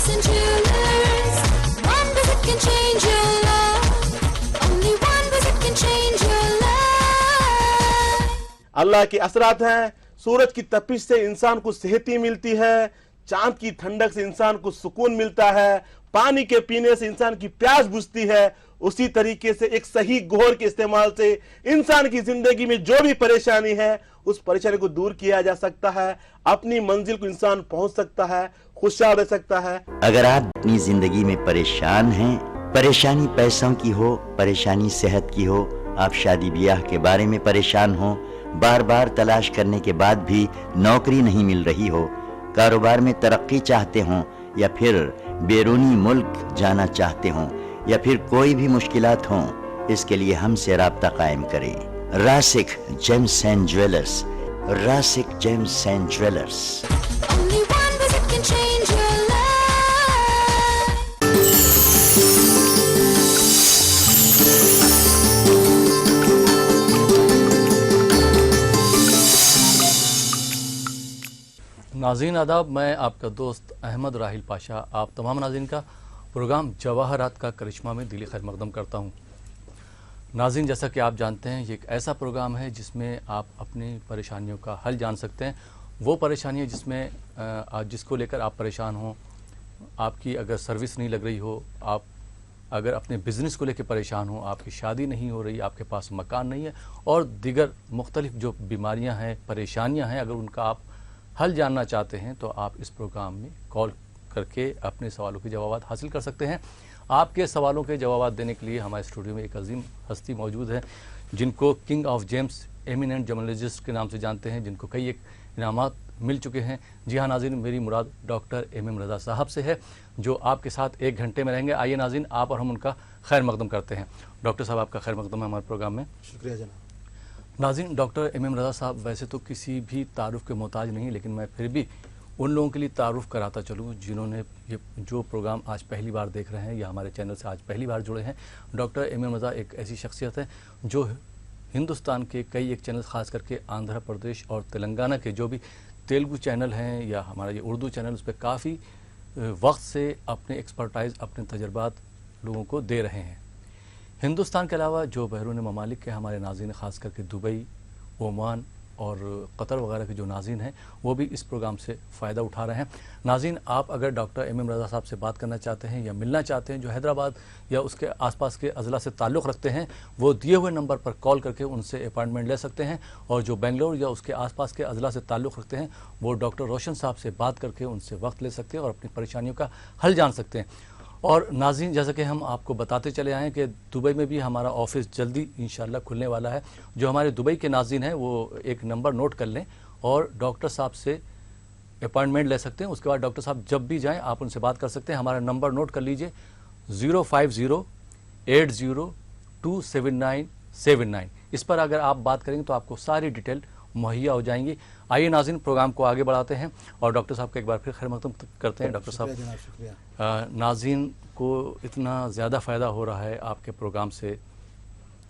and jewelers. One visit can change your life. Only one visit can change your life. अल्लाह के असरात हैं। सूरज की तपिश से इंसान को सेहत मिलती है, चांद की ठंडक से इंसान को सुकून मिलता है, पानी के पीने से इंसान की प्यास बुझती है। उसी तरीके से एक सही घोर के इस्तेमाल से इंसान की जिंदगी में जो भी परेशानी है उस परेशानी को दूर किया जा सकता है, अपनी मंजिल को इंसान पहुंच सकता है, खुशहाल रह सकता है। अगर आप अपनी जिंदगी में परेशान हैं, परेशानी पैसों की हो, परेशानी सेहत की हो, आप शादी ब्याह के बारे में परेशान हो, बार बार तलाश करने के बाद भी नौकरी नहीं मिल रही हो, कारोबार में तरक्की चाहते हो, या फिर बैरूनी मुल्क जाना चाहते हो, या फिर कोई भी मुश्किलात हो, इसके लिए हमसे राब्ता कायम करें। Rasik gems and jewellers, Rasik gems and jewellers. Only one visit can change your life. नाज़रीन आदाब, मैं आपका दोस्त अहमद राहिल पाशा आप तमाम नाज़रीन का प्रोग्राम जवाहरात का करिश्मा में दिली खैर मकदम करता हूँ। नाज़रीन, जैसा कि आप जानते हैं, ये एक ऐसा प्रोग्राम है जिसमें आप अपनी परेशानियों का हल जान सकते हैं। वो परेशानियाँ जिसमें जिसको लेकर आप परेशान हों, आपकी अगर सर्विस नहीं लग रही हो, आप अगर अपने बिज़नेस को लेकर परेशान हो, आपकी शादी नहीं हो रही, आपके पास मकान नहीं है और दीगर मुख्तलिफ जो बीमारियाँ हैं, परेशानियाँ हैं, अगर उनका आप हल जानना चाहते हैं तो आप इस प्रोग्राम में कॉल करके अपने सवालों के जवाब हासिल कर सकते हैं। आपके सवालों के जवाब देने के लिए हमारे स्टूडियो में एक अजीम हस्ती मौजूद है जिनको king of James eminent journalist के नाम से जानते हैं, जिनको कई एक इनामात मिल चुके हैं। जी हाँ नाज़रीन, मेरी मुराद डॉक्टर एम रज़ा साहब से है जो आपके साथ 1 घंटे में रहेंगे। आइए नाज़रीन, आप और हम उनका खैर मकदम करते हैं। डॉक्टर साहब, आपका खैर मकदम है हमारे प्रोग्राम में। शुक्रिया जनाब। नाज़रीन, डॉक्टर एम रज़ा साहब वैसे तो किसी भी तारुफ के मोहताज नहीं, लेकिन मैं फिर भी उन लोगों के लिए तारुफ कराता चलूँ जिन्होंने ये जो प्रोग्राम आज पहली बार देख रहे हैं या हमारे चैनल से आज पहली बार जुड़े हैं। डॉक्टर एम रज़ा एक ऐसी शख्सियत है जो हिंदुस्तान के कई एक चैनल, ख़ास करके आंध्र प्रदेश और तेलंगाना के जो भी तेलुगु चैनल हैं या हमारा ये उर्दू चैनल, उस पर काफ़ी वक्त से अपने एक्सपर्टाइज़, अपने तजर्बात लोगों को दे रहे हैं। हिंदुस्तान के अलावा जो बैरून ममालिक के हमारे नाज़रीन, ख़ास करके दुबई, ओमान और कतर वगैरह के जो नाज़रीन हैं, वो भी इस प्रोग्राम से फ़ायदा उठा रहे हैं। नाज़रीन, आप अगर डॉक्टर एम रज़ा साहब से बात करना चाहते हैं या मिलना चाहते हैं, जो हैदराबाद या उसके आसपास के अज़ला से ताल्लुक़ रखते हैं, वो दिए हुए नंबर पर कॉल करके उनसे अपॉइंटमेंट ले सकते हैं। और जो बेंगलोर या उसके आसपास के अज़ला से ताल्लुक़ रखते हैं, वो डॉक्टर रोशन साहब से बात करके उनसे वक्त ले सकते हैं और अपनी परेशानियों का हल जान सकते हैं। और नाज़रीन, जैसा कि हम आपको बताते चले आए हैं कि दुबई में भी हमारा ऑफिस जल्दी इंशाल्लाह खुलने वाला है। जो हमारे दुबई के नाज़रीन हैं वो एक नंबर नोट कर लें और डॉक्टर साहब से अपॉइंटमेंट ले सकते हैं। उसके बाद डॉक्टर साहब जब भी जाएं आप उनसे बात कर सकते हैं। हमारा नंबर नोट कर लीजिए 05080279799। इस पर अगर आप बात करेंगे तो आपको सारी डिटेल मुहैया हो जाएंगी। आइए नाज़रीन, प्रोग्राम को आगे बढ़ाते हैं और डॉक्टर साहब का एक बार फिर खैर मकदम करते हैं। डॉक्टर साहब, नाज़रीन को इतना ज़्यादा फ़ायदा हो रहा है आपके प्रोग्राम से,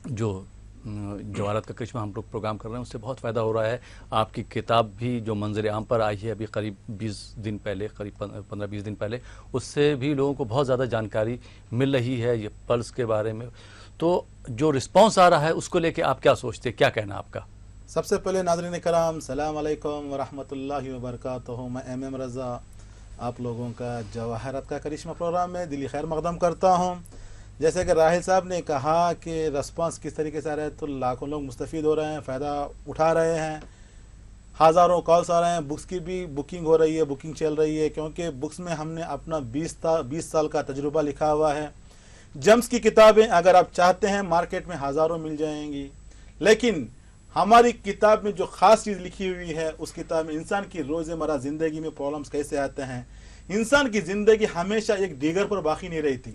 जो जवाहरात का करिश्मा हम लोग प्रोग्राम कर रहे हैं, उससे बहुत फ़ायदा हो रहा है। आपकी किताब भी जो मंजर आम पर आई है अभी करीब 20 दिन पहले, करीब 15-20 दिन पहले, उससे भी लोगों को बहुत ज़्यादा जानकारी मिल रही है ये पल्स के बारे में। तो जो रिस्पॉन्स आ रहा है उसको लेके आप क्या सोचते हैं, क्या कहना आपका? सबसे पहले नाज़रीन कराम, सलाम अलैकुम वरहमतुल्लाहि वबरकातुहू। मैं एम रज़ा आप लोगों का जवाहरात का करिश्मा प्रोग्राम में दिली खैर मकदम करता हूँ। जैसे कि राहिल साहब ने कहा कि रिस्पांस किस तरीके से आ रहा है, तो लाखों लोग मुस्तफ़ीद हो रहे हैं, फ़ायदा उठा रहे हैं, हज़ारों कॉल्स आ रहे हैं, बुक्स की भी बुकिंग हो रही है, बुकिंग चल रही है, क्योंकि बुक्स में हमने अपना 20 साल का तजुर्बा लिखा हुआ है। जम्स की किताबें अगर आप चाहते हैं मार्केट में हज़ारों मिल जाएंगी, लेकिन हमारी किताब में जो ख़ास चीज़ लिखी हुई है, उस किताब में इंसान की रोज़मर्रा ज़िंदगी में प्रॉब्लम्स कैसे आते हैं। इंसान की ज़िंदगी हमेशा एक दीगर पर बाकी नहीं रहती।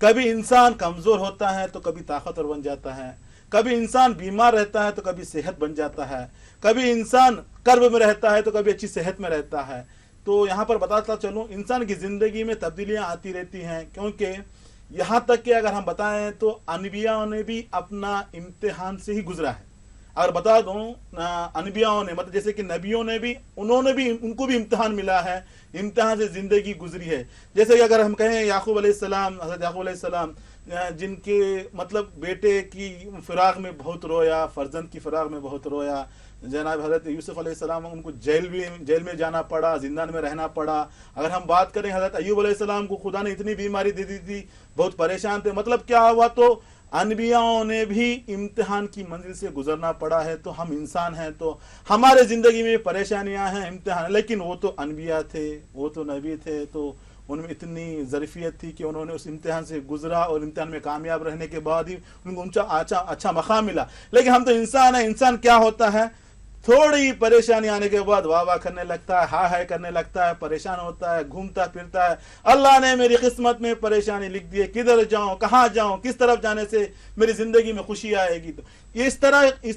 कभी इंसान कमज़ोर होता है तो कभी ताकतवर बन जाता है, कभी इंसान बीमार रहता है तो कभी सेहत बन जाता है, कभी इंसान कर्ब में रहता है तो कभी अच्छी सेहत में रहता है। तो यहाँ पर बताता चलूँ, इंसान की ज़िंदगी में तब्दीलियाँ आती रहती हैं, क्योंकि यहाँ तक कि अगर हम बताएं तो अनबिया ने भी अपना इम्तिहान से ही गुजरा है। और बता दूं अनबियाओं ने मतलब जैसे कि नबियों ने भी उनको भी इम्तिहान मिला है, इम्तिहान से जिंदगी गुजरी है। जैसे कि अगर हम कहें याकूब अलैहिस्सलाम, हज़रत याकूब अलैहिस्सलाम जिनके मतलब बेटे की फिराक में बहुत रोया, फर्जंद की फिराक में बहुत रोया। जनाब हज़रत यूसुफ अलैहिस्सलाम उनको जेल में जाना पड़ा, जिंदान में रहना पड़ा। अगर हम बात करें हज़रत अय्यूब अलैहिस्सलाम को खुदा ने इतनी बीमारी दे दी थी, बहुत परेशान थे। मतलब क्या हुआ, तो अनबियाओं ने भी इम्तिहान की मंजिल से गुजरना पड़ा है। तो हम इंसान हैं, तो हमारे ज़िंदगी में परेशानियां हैं, इम्तिहान। लेकिन वो तो अनबिया थे, वो तो नबी थे, तो उनमें इतनी ज़रीफ़ियत थी कि उन्होंने उस इम्तिहान से गुजरा और इम्तिहान में कामयाब रहने के बाद ही उनको अच्छा मकाम मिला। लेकिन हम तो इंसान हैं। इंसान क्या होता है, थोड़ी परेशानी आने के बाद वाह वाह करने लगता है, हाय हाय करने लगता है, परेशान होता है, घूमता फिरता है। अल्लाह ने मेरी किस्मत में परेशानी लिख दी है, किधर जाऊं, कहाँ जाऊं, किस तरफ जाने से मेरी जिंदगी में खुशी आएगी। तो इस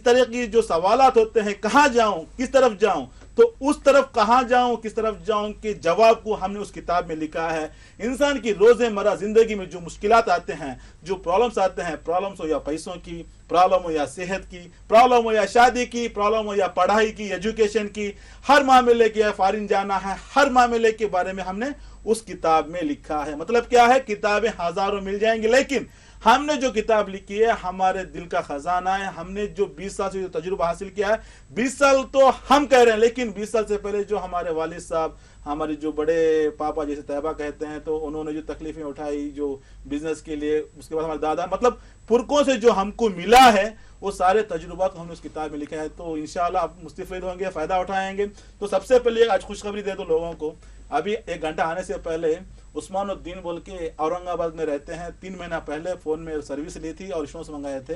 तरह की जो सवालात होते हैं, कहाँ जाऊं, किस तरफ जाऊं, तो उस तरफ कहाँ जाऊं, किस तरफ जाऊं के जवाब को हमने उस किताब में लिखा है। इंसान की रोज़मर्रा जिंदगी में जो मुश्किलात आते हैं, जो प्रॉब्लम्स आते हैं, प्रॉब्लम्स हो या पैसों की प्रॉब्लम हो या सेहत की प्रॉब्लम हो या शादी की प्रॉब्लम हो या पढ़ाई की, एजुकेशन की, हर मामले के फॉरेन जाना है, हर मामले के बारे में हमने उस किताब में लिखा है। मतलब क्या है, किताबें हजारों मिल जाएंगी, लेकिन हमने जो किताब लिखी है हमारे दिल का खजाना है। हमने जो 20 साल से जो तजुर्बा हासिल किया है, 20 साल तो हम कह रहे हैं, लेकिन 20 साल से पहले जो हमारे वालिद साहब, हमारे जो बड़े पापा जैसे तैयबा कहते हैं, तो उन्होंने जो तकलीफें उठाई जो बिजनेस के लिए, उसके बाद हमारे दादा, मतलब पुरखों से जो हमको मिला है, वो सारे तजुर्बात हमने उस किताब में लिखा है। तो इंशाल्लाह आप मुस्तफीद होंगे, फ़ायदा उठाएंगे। तो सबसे पहले आज खुशखबरी दे दो लोगों को। अभी 1 घंटा आने से पहले उस्मानुद्दीन बोल के औरंगाबाद में रहते हैं, 3 महीना पहले फ़ोन में सर्विस ली थी और स्टोन्स मंगाए थे।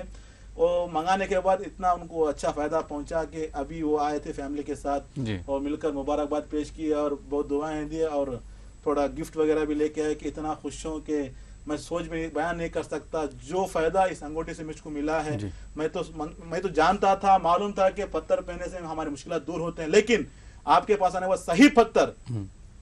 वो मंगाने के बाद इतना उनको अच्छा फ़ायदा पहुंचा कि अभी वो आए थे फैमिली के साथ और मिलकर मुबारकबाद पेश की और बहुत दुआएं दी और थोड़ा गिफ्ट वगैरह भी लेके आए कि इतना खुश हूँ कि मैं सोच में बयान नहीं कर सकता जो फ़ायदा इस अंगूठी से मुझको मिला है। मैं तो जानता था, मालूम था कि पत्थर पहनने से हमारी मुश्किल दूर होते हैं, लेकिन आपके पास आने वाला सही पत्थर,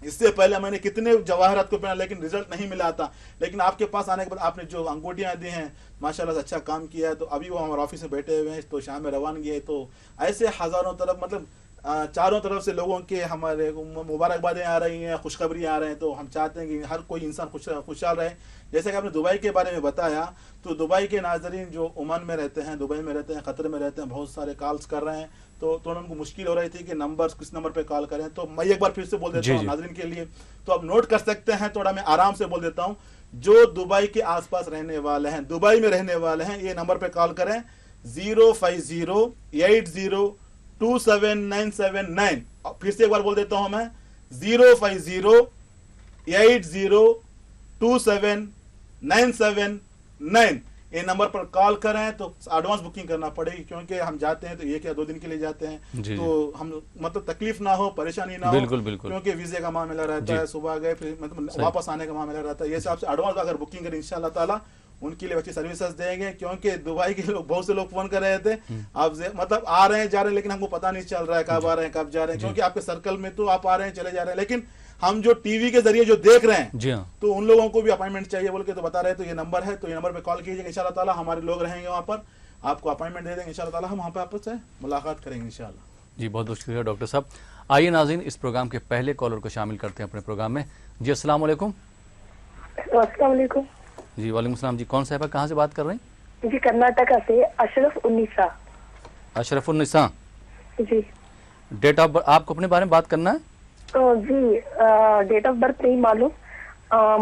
इससे पहले मैंने कितने जवाहरात को पहना लेकिन रिजल्ट नहीं मिला था, लेकिन आपके पास आने के बाद आपने जो अंगूठियां दी हैं माशाल्लाह से अच्छा काम किया है। तो अभी वो हमारे ऑफिस में बैठे हुए हैं, तो शाम में रवानगी है। तो ऐसे हजारों तरफ, मतलब चारों तरफ से लोगों के हमारे मुबारकबादें आ रही हैं, खुशखबरी आ रहे हैं। तो हम चाहते हैं कि हर कोई इंसान खुशहाल रहे। जैसे कि आपने दुबई के बारे में बताया, तो दुबई के नाजरीन जो ओमान में रहते हैं, दुबई में रहते हैं, कतर में रहते हैं, बहुत सारे कॉल्स कर रहे हैं। तो उनको मुश्किल हो रही थी कि किस नंबर पे कॉल करें। तो मैं एक बार फिर से बोल देता हूँ नाजरीन के लिए, तो आप नोट कर सकते हैं, थोड़ा मैं आराम से बोल देता हूँ। जो दुबई के आसपास रहने वाले हैं, दुबई में रहने वाले हैं, ये नंबर पे कॉल करें 05080279779। फिर से एक बार बोल देता हूँ मैं 05080279779। ये नंबर पर कॉल करें। तो एडवांस बुकिंग करना पड़ेगी, क्योंकि हम जाते हैं तो 1 या 2 दिन के लिए जाते हैं। तो हम मतलब तकलीफ ना हो, परेशानी ना हो, क्योंकि वीजे का मामला रहता है, सुबह गए फिर मतलब वापस आने का मामला रहता है। ये हिसाब से एडवांस अगर बुकिंग करें इंशाल्लाह ताला उनके लिए अच्छी सर्विसेज देंगे। क्योंकि दुबई के लोग, बहुत से लोग फोन कर रहे थे, आप मतलब आ रहे हैं जा रहे हैं, लेकिन हमको पता नहीं चल रहा है कब आ रहे हैं कब जा रहे हैं, क्योंकि आपके सर्कल में तो आप आ रहे हैं चले जा रहे हैं, लेकिन हम जो टीवी के जरिए जो देख रहे हैं, तो उन लोगों को भी अपॉइंटमेंट चाहिए बोल के तो बता रहे हैं। तो ये नंबर है, तो ये नंबर पे कॉल कीजिएगा, इंशाल्लाह ताला हमारे लोग रहेंगे वहाँ पर, आपको अपॉइंटमेंट दे देंगे इंशाल्लाह ताला, हम वहाँ पे आपसे मुलाकात करेंगे इंशाल्लाह। जी बहुत बहुत शुक्रिया डॉक्टर साहब। आइए नाज़रीन, इस प्रोग्राम के पहले कॉलर को शामिल करते हैं अपने प्रोग्राम में। जी अस्सलाम वालेकुम। जी वालेकुम सलाम। जी कौन साहिबा, कहाँ से बात कर रहे हैं? जी कर्नाटका से अशरफ-उन-निसा। अशरफ-उन-निसा जी। डेट ऑफ बर्थ, आपको अपने बारे में बात करना है? जी डेट ऑफ बर्थ नहीं मालूम।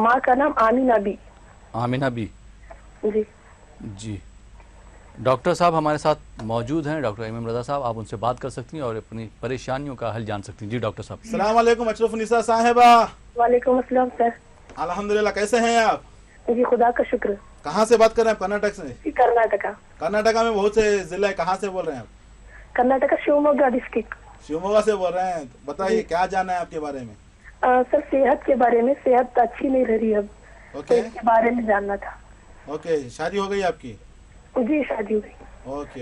माँ का नाम आमीना बी। Amina B. जी जी। डॉक्टर साहब हमारे साथ मौजूद हैं, डॉक्टर एमएम रजा साहब, आप उनसे बात कर सकती हैं और अपनी परेशानियों का हल जान सकती हैं। जी डॉक्टर साहब। अस्सलाम वालेकुम अशरफ-उन-निसा साहिबा। वालेकुम अस्सलाम सर। अल्हम्दुलिल्लाह, कैसे हैं आप? जी खुदा का शुक्र। कहाँ से बात कर रहे हैं? कर्नाटक से? कर्नाटका। कर्नाटका में बहुत से जिले हैं, कहाँ से बोल रहे हैं आप? कर्नाटका शिवमोगा डिस्ट्रिक्ट। शिवमोगा से बोल रहे हैं। बताइए क्या जानना है आपके बारे में? सर सेहत के बारे में, सेहत अच्छी नहीं रही अब, तो इसके बारे में जानना था। ओके, शादी हो गई आपकी? जी शादी हो गई।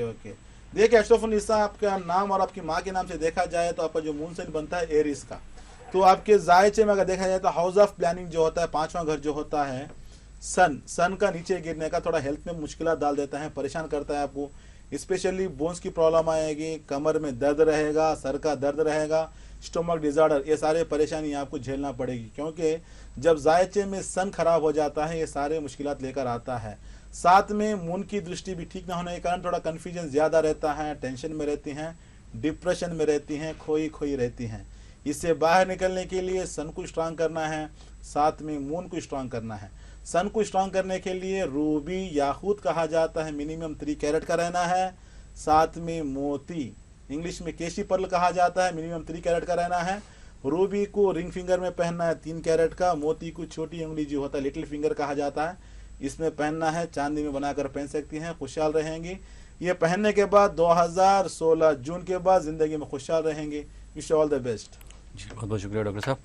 ओके। देखिए अशरफ-उन-निसा, आपका नाम और आपकी माँ के नाम से देखा जाए तो आपका जो मून साइन बनता है एरिस का, तो आपके जायचे में अगर देखा जाए तो हाउस ऑफ प्लानिंग जो होता है, 5वां घर जो होता है, सन का नीचे गिरने का थोड़ा हेल्थ में मुश्किल डाल देता है, परेशान करता है आपको। स्पेशली बोन्स की प्रॉब्लम आएगी, कमर में दर्द रहेगा, सर का दर्द रहेगा, स्टोमक डिजार्डर, ये सारे परेशानी आपको झेलना पड़ेगी, क्योंकि जब जायचे में सन खराब हो जाता है ये सारे मुश्किलात लेकर आता है। साथ में मून की दृष्टि भी ठीक ना होने के कारण थोड़ा कन्फ्यूजन ज़्यादा रहता है, टेंशन में रहती हैं, डिप्रेशन में रहती हैं, खोई खोई रहती हैं। इससे बाहर निकलने के लिए सन को स्ट्रांग करना है, साथ में मून को स्ट्रांग करना है। सन को स्ट्रांग करने के लिए रूबी याकूत कहा जाता है, मिनिमम 3 कैरेट का रहना है। साथ में मोती, इंग्लिश में केशी पर्ल कहा जाता है, मिनिमम 3 कैरेट का रहना है। रूबी को रिंग फिंगर में पहनना है 3 कैरेट का। मोती को छोटी उंगली जो होता है लिटिल फिंगर कहा जाता है, इसमें पहनना है। चांदी में बनाकर पहन सकती हैं, खुशहाल रहेंगी। ये पहनने के बाद 2016 जून के बाद ज़िंदगी में खुशहाल रहेंगी। Wish all the best. जी बहुत बहुत शुक्रिया डॉक्टर साहब।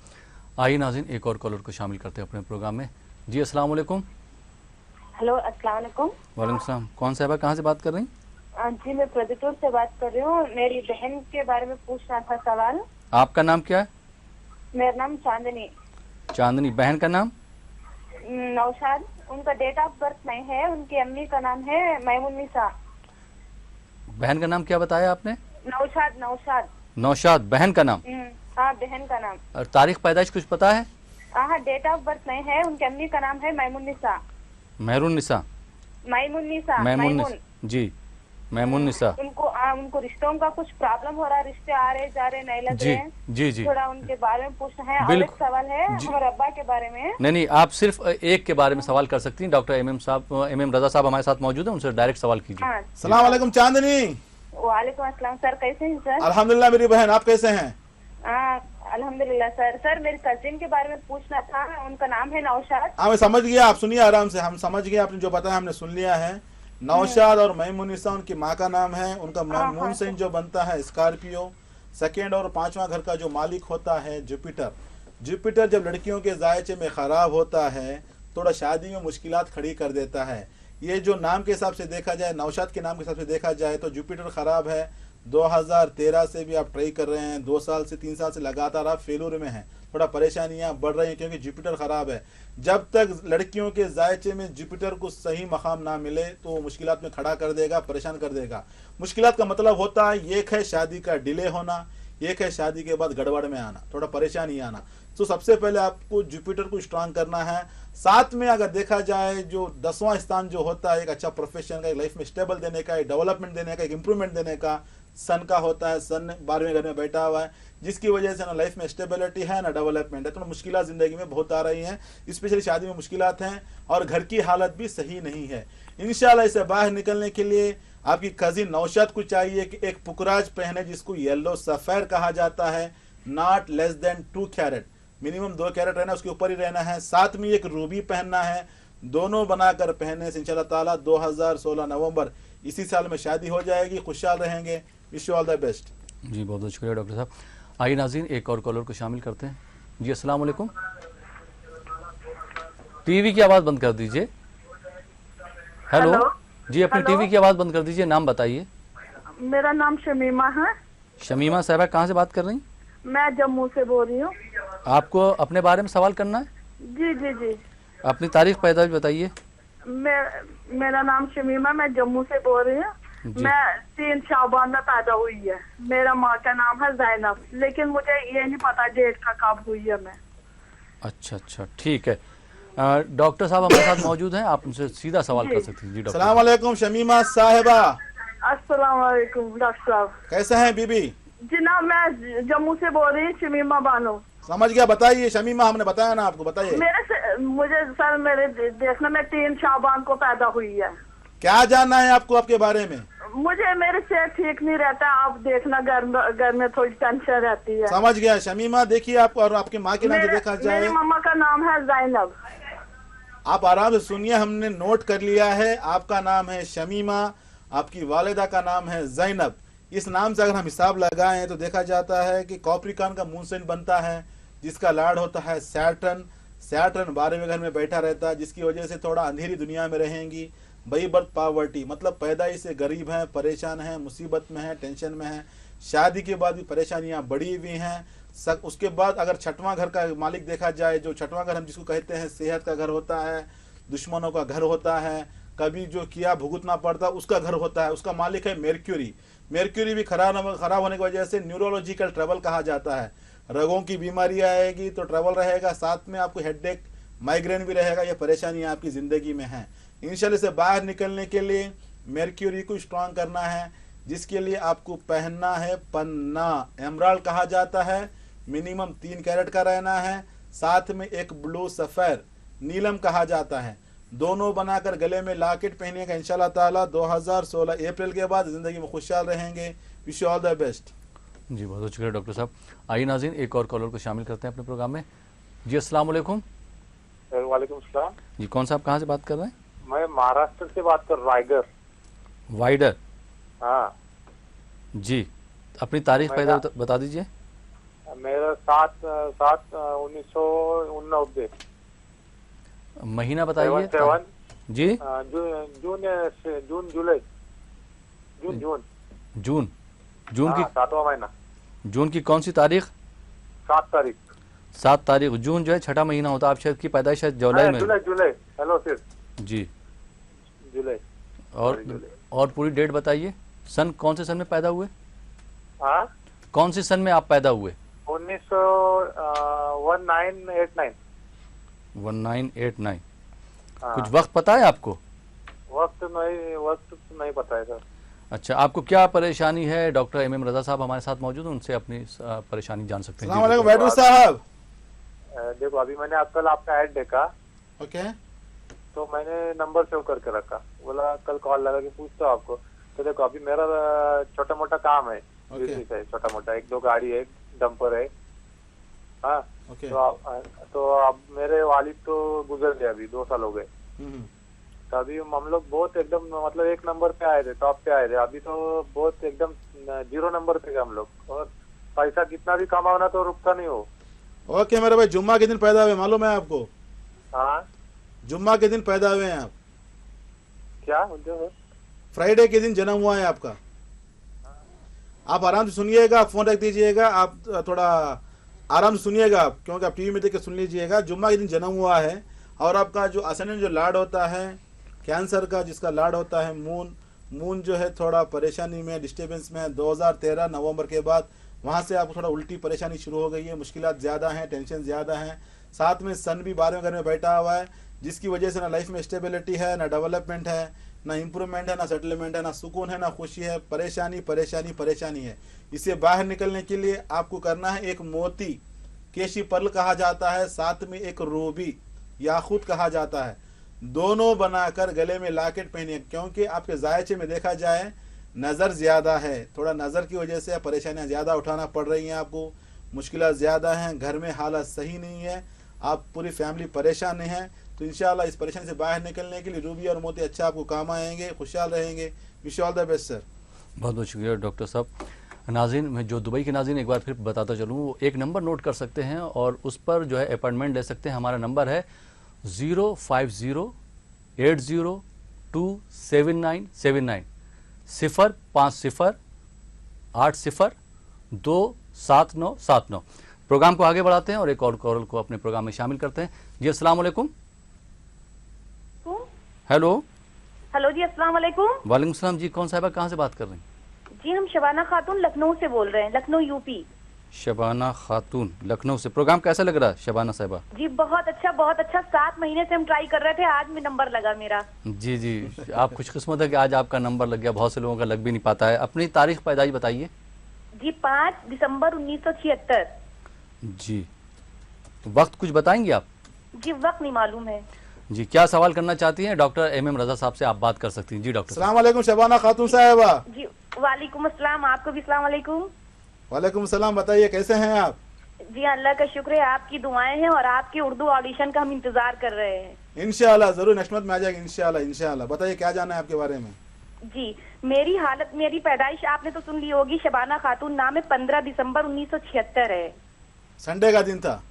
आइए नाज़रीन एक और कॉलर को शामिल करते हैं अपने प्रोग्राम में। जी अस्सलाम वालेकुम। हेलो, अस्सलाम वालेकुम। वालेकुम सलाम। कौन साहबा कहाँ से बात कर रही हैं? जी मैं प्रदीपुर से बात कर रही हूँ। मेरी बहन के बारे में पूछना था सवाल। आपका नाम क्या है? मेरा नाम चांदनी। चांदनी। बहन का नाम? नौशाद। उनका डेट ऑफ बर्थ नहीं है, उनकी अम्मी का नाम है मैमुन्निसा। बहन का नाम क्या बताया आपने? नौशाद। नौशाद। नौशाद बहन का नाम? हाँ, बहन का नाम। और तारीख पैदाइश कुछ पता है? हाँ, डेट ऑफ बर्थ नहीं है, उनकी अम्मी का नाम है मैमुन्निसा। मेहरुन्निसा। मैमुन्निसा। मैमुन। जी मैमुन्निसा। उनको रिश्तों का कुछ प्रॉब्लम हो रहा है, रिश्ते आ रहे जा रहे नहीं लग जी रहे हैं। जी जी। थोड़ा उनके बारे में पूछना है। और एक सवाल है हमारे अब्बा के बारे में। नहीं, आप सिर्फ एक के बारे में सवाल कर सकती हैं। डॉक्टर एम रजा साहब हमारे साथ मौजूद हैं, उनसे डायरेक्ट सवाल कीजिए। हाँ। सलाम वालेकुम चांदनी। वालेकुम अस्सलाम सर, कैसे हैं सर? अल्हम्दुलिल्लाह मेरी बहन, आप कैसे हैं? अल्हम्दुलिल्लाह सर। सर मेरी कजिन के बारे में पूछना था, उनका नाम है नौशाद। हाँ मैं समझ गया, आप सुनिए आराम से, हम समझ गए, आपने जो बताया हमने सुन लिया है। नौशाद और मैमुन्निसा उनकी माँ का नाम है। उनका मून साइन जो बनता है स्कॉर्पियो। सेकेंड और 5वां घर का जो मालिक होता है जुपिटर। जुपिटर जब लड़कियों के जायचे में खराब होता है थोड़ा शादी में मुश्किलात खड़ी कर देता है। ये जो नाम के हिसाब से देखा जाए, नौशाद के नाम के हिसाब से देखा जाए तो जुपिटर खराब है। 2013 से भी आप ट्राई कर रहे हैं, 2 साल से 3 साल से लगातार आप फेलूर में हैं, थोड़ा परेशानियां बढ़ रही हैं क्योंकि जुपिटर खराब है। जब तक लड़कियों के जायचे में जुपिटर को सही मकाम ना मिले तो वो मुश्किलात में खड़ा कर देगा, परेशान कर देगा। मुश्किलात का मतलब होता है एक है शादी का डिले होना, एक है शादी के बाद गड़बड़ में आना, थोड़ा परेशानी आना। तो सबसे पहले आपको जुपिटर को स्ट्रांग करना है। साथ में अगर देखा जाए जो 10वां स्थान जो होता है एक अच्छा प्रोफेशन का, एक लाइफ में स्टेबल देने का, एक डेवलपमेंट देने का, एक इंप्रूवमेंट देने का, सन का होता है। सन 12वें घर में बैठा हुआ है, जिसकी वजह से ना लाइफ में स्टेबिलिटी है ना डेवलपमेंट है। तो मुश्किलात जिंदगी में बहुत आ रही हैं, स्पेशली शादी में मुश्किलात हैं और घर की हालत भी सही नहीं है। इंशाल्लाह इसे बाहर निकलने के लिए आपकी कजिन नौशाद को चाहिए कि एक पुकराज पहने जिसको येलो सफेर कहा जाता है, not less than 2 carat, minimum 2 carat रहना, उसके ऊपर ही रहना है। साथ में एक रूबी पहनना है। दोनों बनाकर पहनने से इंशाल्लाह ताला 2016 नवंबर इसी साल में शादी हो जाएगी, खुशहाल रहेंगे। Wish you all the best. जी बहुत बहुत शुक्रिया डॉक्टर साहब। आइए नाज़रीन एक और कॉलर को शामिल करते हैं। जी अस्सलाम वालेकुम। टीवी की आवाज़ बंद कर दीजिए। हेलो जी, अपनी टीवी की आवाज़ बंद कर दीजिए। नाम बताइए। मेरा नाम शमीमा है। शमीमा साहबा कहाँ से बात कर रही? मैं जम्मू से बोल रही हूँ। आपको अपने बारे में सवाल करना है? जी जी जी। अपनी तारीख पैदाइश बताइए। मेरा नाम शमीमा, मैं जम्मू से बोल रही हूँ। मैं 3 शाबान में पैदा हुई है। मेरा माँ का नाम है जैनब, लेकिन मुझे ये नहीं पता डेट का कब हुई है मैं। अच्छा ठीक है। डॉक्टर साहब हमारे साथ मौजूद हैं, आप उनसे सीधा सवाल कर सकते हैं। जी डॉक्टर। अस्सलाम वालेकुम शमीमा साहिबा। अस्सलाम वालेकुम डॉक्टर साहब। कैसे हैं बीबी? जनाब मैं जम्मू से बोल रही हूँ, शमीमा बानो। समझ गया, बताइए शमीमा, हमने बताया ना आपको, बताइए। मुझे सर मेरे देखना में 3 शाबान को पैदा हुई है। क्या जानना है आपको आपके बारे में? मुझे मेरे सेहत ठीक नहीं रहता, आप देखना घर में थोड़ी टेंशन रहती है। समझ गया शमीमा। देखिए आपको और आपकी माँ के नाम से देखा जाए, मेरी मम्मा का नाम है जैनब। आप आराम से सुनिए, हमने नोट कर लिया है। आपका नाम है शमीमा, आपकी वालिदा का नाम है जैनब। इस नाम से अगर हम हिसाब लगाएं तो देखा जाता है कि कॉप्रिकॉर्न का मून साइन बनता है, जिसका लॉर्ड होता है सैटर्न। सैटर्न 12वें घर में बैठा रहता है, जिसकी वजह से थोड़ा अंधेरी दुनिया में रहेंगी। बाई बर्थ पावर्टी मतलब पैदाइश से गरीब हैं, परेशान हैं, मुसीबत में हैं, टेंशन में हैं। शादी के बाद भी परेशानियां बढ़ी हुई हैं। उसके बाद अगर 6वां घर का मालिक देखा जाए, जो 6वां घर हम जिसको कहते हैं सेहत का घर होता है, दुश्मनों का घर होता है, कभी जो किया भुगतना पड़ता उसका घर होता है, उसका मालिक है मेर्क्यूरी। मेर्क्यूरी भी खराब होने की वजह से न्यूरोलॉजिकल ट्रबल कहा जाता है। रगों की बीमारी आएगी तो ट्रबल रहेगा, साथ में आपको हेडेक माइग्रेन भी रहेगा। ये परेशानियां आपकी ज़िंदगी में हैं। इंशाल्लाह से बाहर निकलने के लिए मेर्क्यूरी को स्ट्रांग करना है, जिसके लिए आपको पहनना है पन्ना, एमराल्ड कहा जाता है, मिनिमम 3 कैरेट का रहना है। साथ में एक ब्लू सफ़ेर नीलम कहा जाता है, दोनों बनाकर गले में लॉकेट पहनिएगा। इंशाल्लाह ताला 2016 अप्रैल के बाद ज़िंदगी में खुशहाल रहेंगे। Wish you all the best. जी बहुत बहुत शुक्रिया डॉक्टर साहब। आइए नाज़रीन, एक और कॉलर को शामिल करते हैं अपने प्रोग्राम में। जी अस्सलाम वालेकुम। वालेकुम सलाम। जी कौन सा, आप कहाँ से बात कर रहे हैं? मैं महाराष्ट्र से बात कर रायगढ़। वाइडर। हाँ जी, अपनी तारीख पैदा बता दीजिए। मेरा 7/7/1989। महीना बताइए। 7 जी जून जुलाई जून की 7वां महीना। जून की कौन सी तारीख? 7 तारीख। 7 तारीख। जून जो है छठा महीना होता है। आप शायद की पैदाइश शायद जुलाई में। जुलाई। Hello sir. जी जुलाई। और पूरी डेट बताइए। सन कौन से सन में पैदा हुए? हाँ, कौन से सन में आप पैदा हुए? 1989। 1989। हाँ। कुछ वक्त पता है आपको? वक्त नहीं पता है सर। अच्छा, आपको क्या परेशानी है? डॉक्टर MM रजा साहब हमारे साथ मौजूद हैं, उनसे अपनी परेशानी जान सकते हैं। अस्सलाम वालेकुम वैदर साहब। देखो अभी मैंने कल आपका ऐड देखा, ओके, तो मैंने नंबर सेव करके रखा, बोला कल कॉल लगा के पूछता हूँ आपको। तो देखो अभी मेरा छोटा मोटा काम है, बिजनेस है छोटा मोटा, 1-2 गाड़ी है, डंपर है। हाँ, तो अब मेरे वालिद तो गुजर गए, अभी 2 साल हो गए। तो अभी हम लोग बहुत एकदम मतलब 1 नंबर पे आए थे, टॉप पे आए थे। अभी तो बहुत एकदम 0 नंबर पे हम लोग, और पैसा कितना भी कमाना तो रुकता नहीं हो। ओके मेरे भाई, जुम्मा के दिन पैदा हुए, मालूम है आपको? हाँ, जुम्मा के दिन पैदा हुए हैं आप। क्या फ्राइडे के दिन जन्म हुआ है आपका। आप आराम से सुनिएगा, फोन रख दीजिएगा, आप थोड़ा आराम से सुनिएगा आप, क्योंकि आप टीवी में देख के सुन लीजिएगा। जुम्मा के दिन जन्म हुआ है, और आपका जो असेंडेंट जो लार्ड होता है कैंसर का, जिसका लार्ड होता है मून जो है थोड़ा परेशानी में, डिस्टर्बेंस में है। 2013 नवंबर के बाद वहाँ से आपको थोड़ा उल्टी परेशानी शुरू हो गई है, मुश्किलात ज़्यादा हैं, टेंशन ज़्यादा हैं। साथ में सन भी 12वें घर में बैठा हुआ है, जिसकी वजह से ना लाइफ में स्टेबिलिटी है, ना डेवलपमेंट है, ना इम्प्रूवमेंट है, ना सेटलमेंट है, ना सुकून है, ना खुशी है। परेशानी परेशानी परेशानी है। इससे बाहर निकलने के लिए आपको करना है एक मोती, केशी पर्ल कहा जाता है, साथ में एक रूबी याकूत कहा जाता है, दोनों बनाकर गले में लॉकेट पहनिए। क्योंकि आपके जायचे में देखा जाए नज़र ज़्यादा है, थोड़ा नज़र की वजह से परेशानियां ज़्यादा उठाना पड़ रही हैं आपको, मुश्किलात ज़्यादा हैं, घर में हालत सही नहीं है, आप पूरी फैमिली परेशान हैं। तो इंशाल्लाह इस परेशानी से बाहर निकलने के लिए रूबी और मोती अच्छा आपको काम आएंगे, खुशहाल रहेंगे। Wish all the best sir. बहुत बहुत शुक्रिया डॉक्टर साहब। नाज़रीन, मैं जो दुबई के नाज़रीन एक बार फिर बताता चलूँ, वो एक नंबर नोट कर सकते हैं और उस पर जो है अपॉइंटमेंट ले सकते हैं। हमारा नंबर है 05080279799 0508027927979। प्रोग्राम को आगे बढ़ाते हैं और एक और कॉल को अपने प्रोग्राम में शामिल करते हैं। जी अस्सलाम वालेकुम। हेलो जी अस्सलाम वालेकुम। वालेकुम सलाम। जी कौन साहिबा, कहाँ से बात कर रही हैं? जी हम शबाना खातून लखनऊ से बोल रहे हैं, लखनऊ यूपी। शबाना खातून लखनऊ से। प्रोग्राम कैसा लग रहा है शबाना साहिबा? जी बहुत अच्छा बहुत अच्छा। 7 महीने से हम ट्राई कर रहे थे, आज में नंबर लगा मेरा। जी जी, आप खुशकिस्मत है कि आज आपका नंबर लग गया, बहुत से लोगों का लग भी नहीं पाता है। अपनी तारीख पैदाइश बताइए। जी 5 दिसंबर 1976। जी, तो वक्त कुछ बताएंगे आप? जी वक्त नहीं मालूम है। जी, क्या सवाल करना चाहती हैं? डॉक्टर MM रजा साहब से आप बात कर सकती हैं। जी डॉक्टर। अस्सलाम वालेकुम शबाना खातून साहिबा। जी वालेकुम अस्सलाम, आपको भी अस्सलाम वालेकुम। वालेकुम सलाम, बताइए कैसे हैं आप? जी अल्लाह का शुक्र है, आपकी दुआएं हैं और आपके उर्दू ऑडिशन का हम इंतजार कर रहे हैं। इंशाल्लाह जरूर नेक्स्ट मंथ में आ जाएगा इंशाल्लाह इंशाल्लाह। बताइए क्या जाना है आपके बारे में? जी मेरी हालत, मेरी पैदाइश आपने तो सुन ली होगी, शबाना खातून नाम है, 15 दिसंबर 1976 है। संडे का दिन था?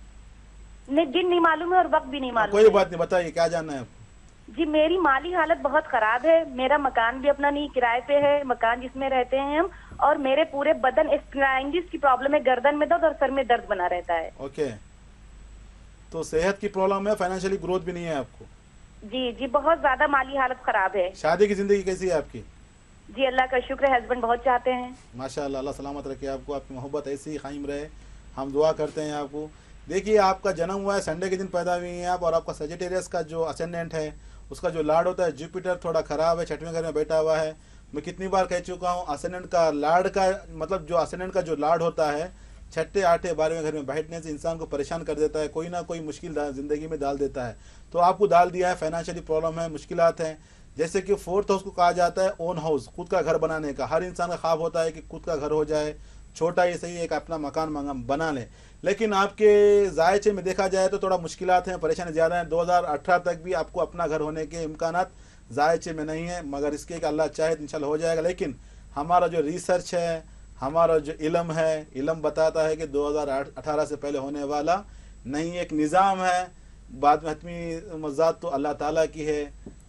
नहीं, दिन नहीं मालूम है और वक्त भी नहीं मालूम। कोई बात नहीं, बताइए क्या जानना है आपको? जी मेरी माली हालत बहुत खराब है, मेरा मकान भी अपना नहीं, किराए पे है मकान जिसमें रहते हैं हम, और मेरे पूरे बदन स्पाइंडिस की प्रॉब्लम है, गर्दन में दर्द और सर में दर्द बना रहता है। ओके, तो सेहत की प्रॉब्लम है, फाइनेंशियली ग्रोथ भी नहीं है आपको? जी जी, बहुत ज्यादा माली हालत खराब है। शादी की जिंदगी कैसी है आपकी? जी अल्लाह का शुक्र है, हस्बैंड बहुत चाहते हैं। माशाल्लाह, अल्लाह सलामत रखे आपको, आपकी मोहब्बत ऐसी ही कायम रहे, हम दुआ करते हैं आपको। देखिए, आपका जन्म हुआ है संडे के दिन पैदा हुई हैं आप, और आपका सजिटेरियस का जो असेंडेंट है उसका जो लार्ड होता है जुपिटर थोड़ा ख़राब है, 6वें घर में बैठा हुआ है। मैं कितनी बार कह चुका हूँ, असेंडेंट का लार्ड का मतलब जो असेंडेंट का जो लार्ड होता है 6, 8, 12वें घर में बैठने से इंसान को परेशान कर देता है, कोई ना कोई मुश्किल ज़िंदगी में डाल देता है। तो आपको डाल दिया है, फाइनेंशियली प्रॉब्लम है, मुश्किलात हैं। जैसे कि 4th हाउस को कहा जाता है ओन हाउस, खुद का घर बनाने का। हर इंसान का ख्वाब होता है कि खुद का घर हो जाए, छोटा ही सही एक अपना मकान बना लें। लेकिन आपके जायचे में देखा जाए तो थोड़ा मुश्किलात हैं, परेशानी ज़्यादा हैं। 2018 तक भी आपको अपना घर होने के इम्कानात जायचे में नहीं है, मगर इसके कि अल्लाह चाहे इंशाल्लाह हो जाएगा। लेकिन हमारा जो रिसर्च है, हमारा जो इल्म है, इल्म बताता है कि 2018 से पहले होने वाला नहीं, एक निज़ाम है। बाद में हतमी मज़ात तो अल्लाह ताला की है,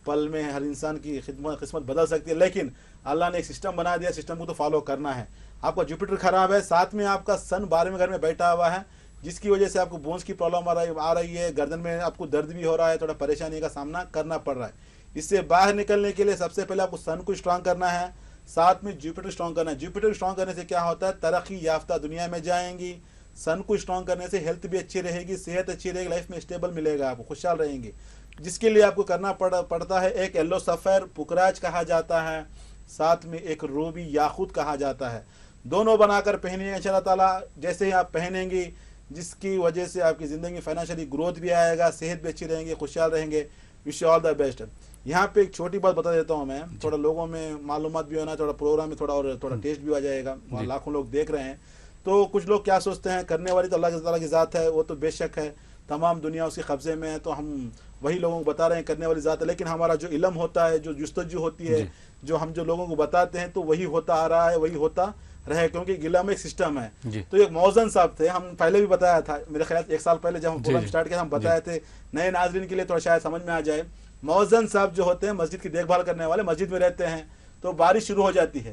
पल में हर इंसान की किस्मत बदल सकती है, लेकिन अल्लाह ने एक सिस्टम बना दिया, सिस्टम को तो फॉलो करना है। आपका जुपिटर खराब है, साथ में आपका सन 12वें घर में बैठा हुआ है, जिसकी वजह से आपको बोन्स की प्रॉब्लम आ रही है, गर्दन में आपको दर्द भी हो रहा है, थोड़ा परेशानी का सामना करना पड़ रहा है। इससे बाहर निकलने के लिए सबसे पहले आपको सन को स्ट्रांग करना है, साथ में जुपिटर स्ट्रांग करना है। जुपिटर स्ट्रांग करने से क्या होता है, तरक्की याफ्ता दुनिया में जाएंगी। सन को स्ट्रांग करने से हेल्थ भी अच्छी रहेगी, सेहत अच्छी रहेगी, लाइफ में स्टेबल मिलेगा, आपको खुशहाल रहेंगे। जिसके लिए आपको करना पड़ता है, एक येलो सफ़ेर पुकराज कहा जाता है, साथ में एक रूबी याकूत कहा जाता है। दोनों बनाकर पहनिए इंशाअल्लाह ताला। जैसे ही आप पहनेंगी, जिसकी वजह से आपकी ज़िंदगी में फाइनेंशियली ग्रोथ भी आएगा, सेहत भी अच्छी रहेंगी, खुशहाल रहेंगे। Wish you all the best. यहाँ पे एक छोटी बात बता देता हूँ मैं, थोड़ा लोगों में मालूमात भी होना, थोड़ा प्रोग्राम में थोड़ा टेस्ट भी आ जाएगा, वहाँ लाखों लोग देख रहे हैं। तो कुछ लोग क्या सोचते हैं, करने वाली तो अल्लाह ताला की ज़ात है, वो तो बेशक है, तमाम दुनिया उसके कब्ज़े में है, तो हम वही लोगों को बता रहे हैं करने वाली ज़ात है। लेकिन हमारा जो इल्म होता है, जो जुस्तजू होती है, जो हम जो लोगों को बताते हैं, तो वही होता आ रहा है, वही होता रहे, क्योंकि इल्म एक सिस्टम है। तो एक मौजन साहब थे, हम पहले भी बताया था, मेरे ख्याल 1 साल पहले जब हम प्रोग्राम स्टार्ट किया हम बताए थे, नए नाज़रीन के लिए थोड़ा शायद समझ में आ जाए। मौजन साहब जो होते हैं मस्जिद की देखभाल करने वाले, मस्जिद में रहते हैं, तो बारिश शुरू हो जाती है,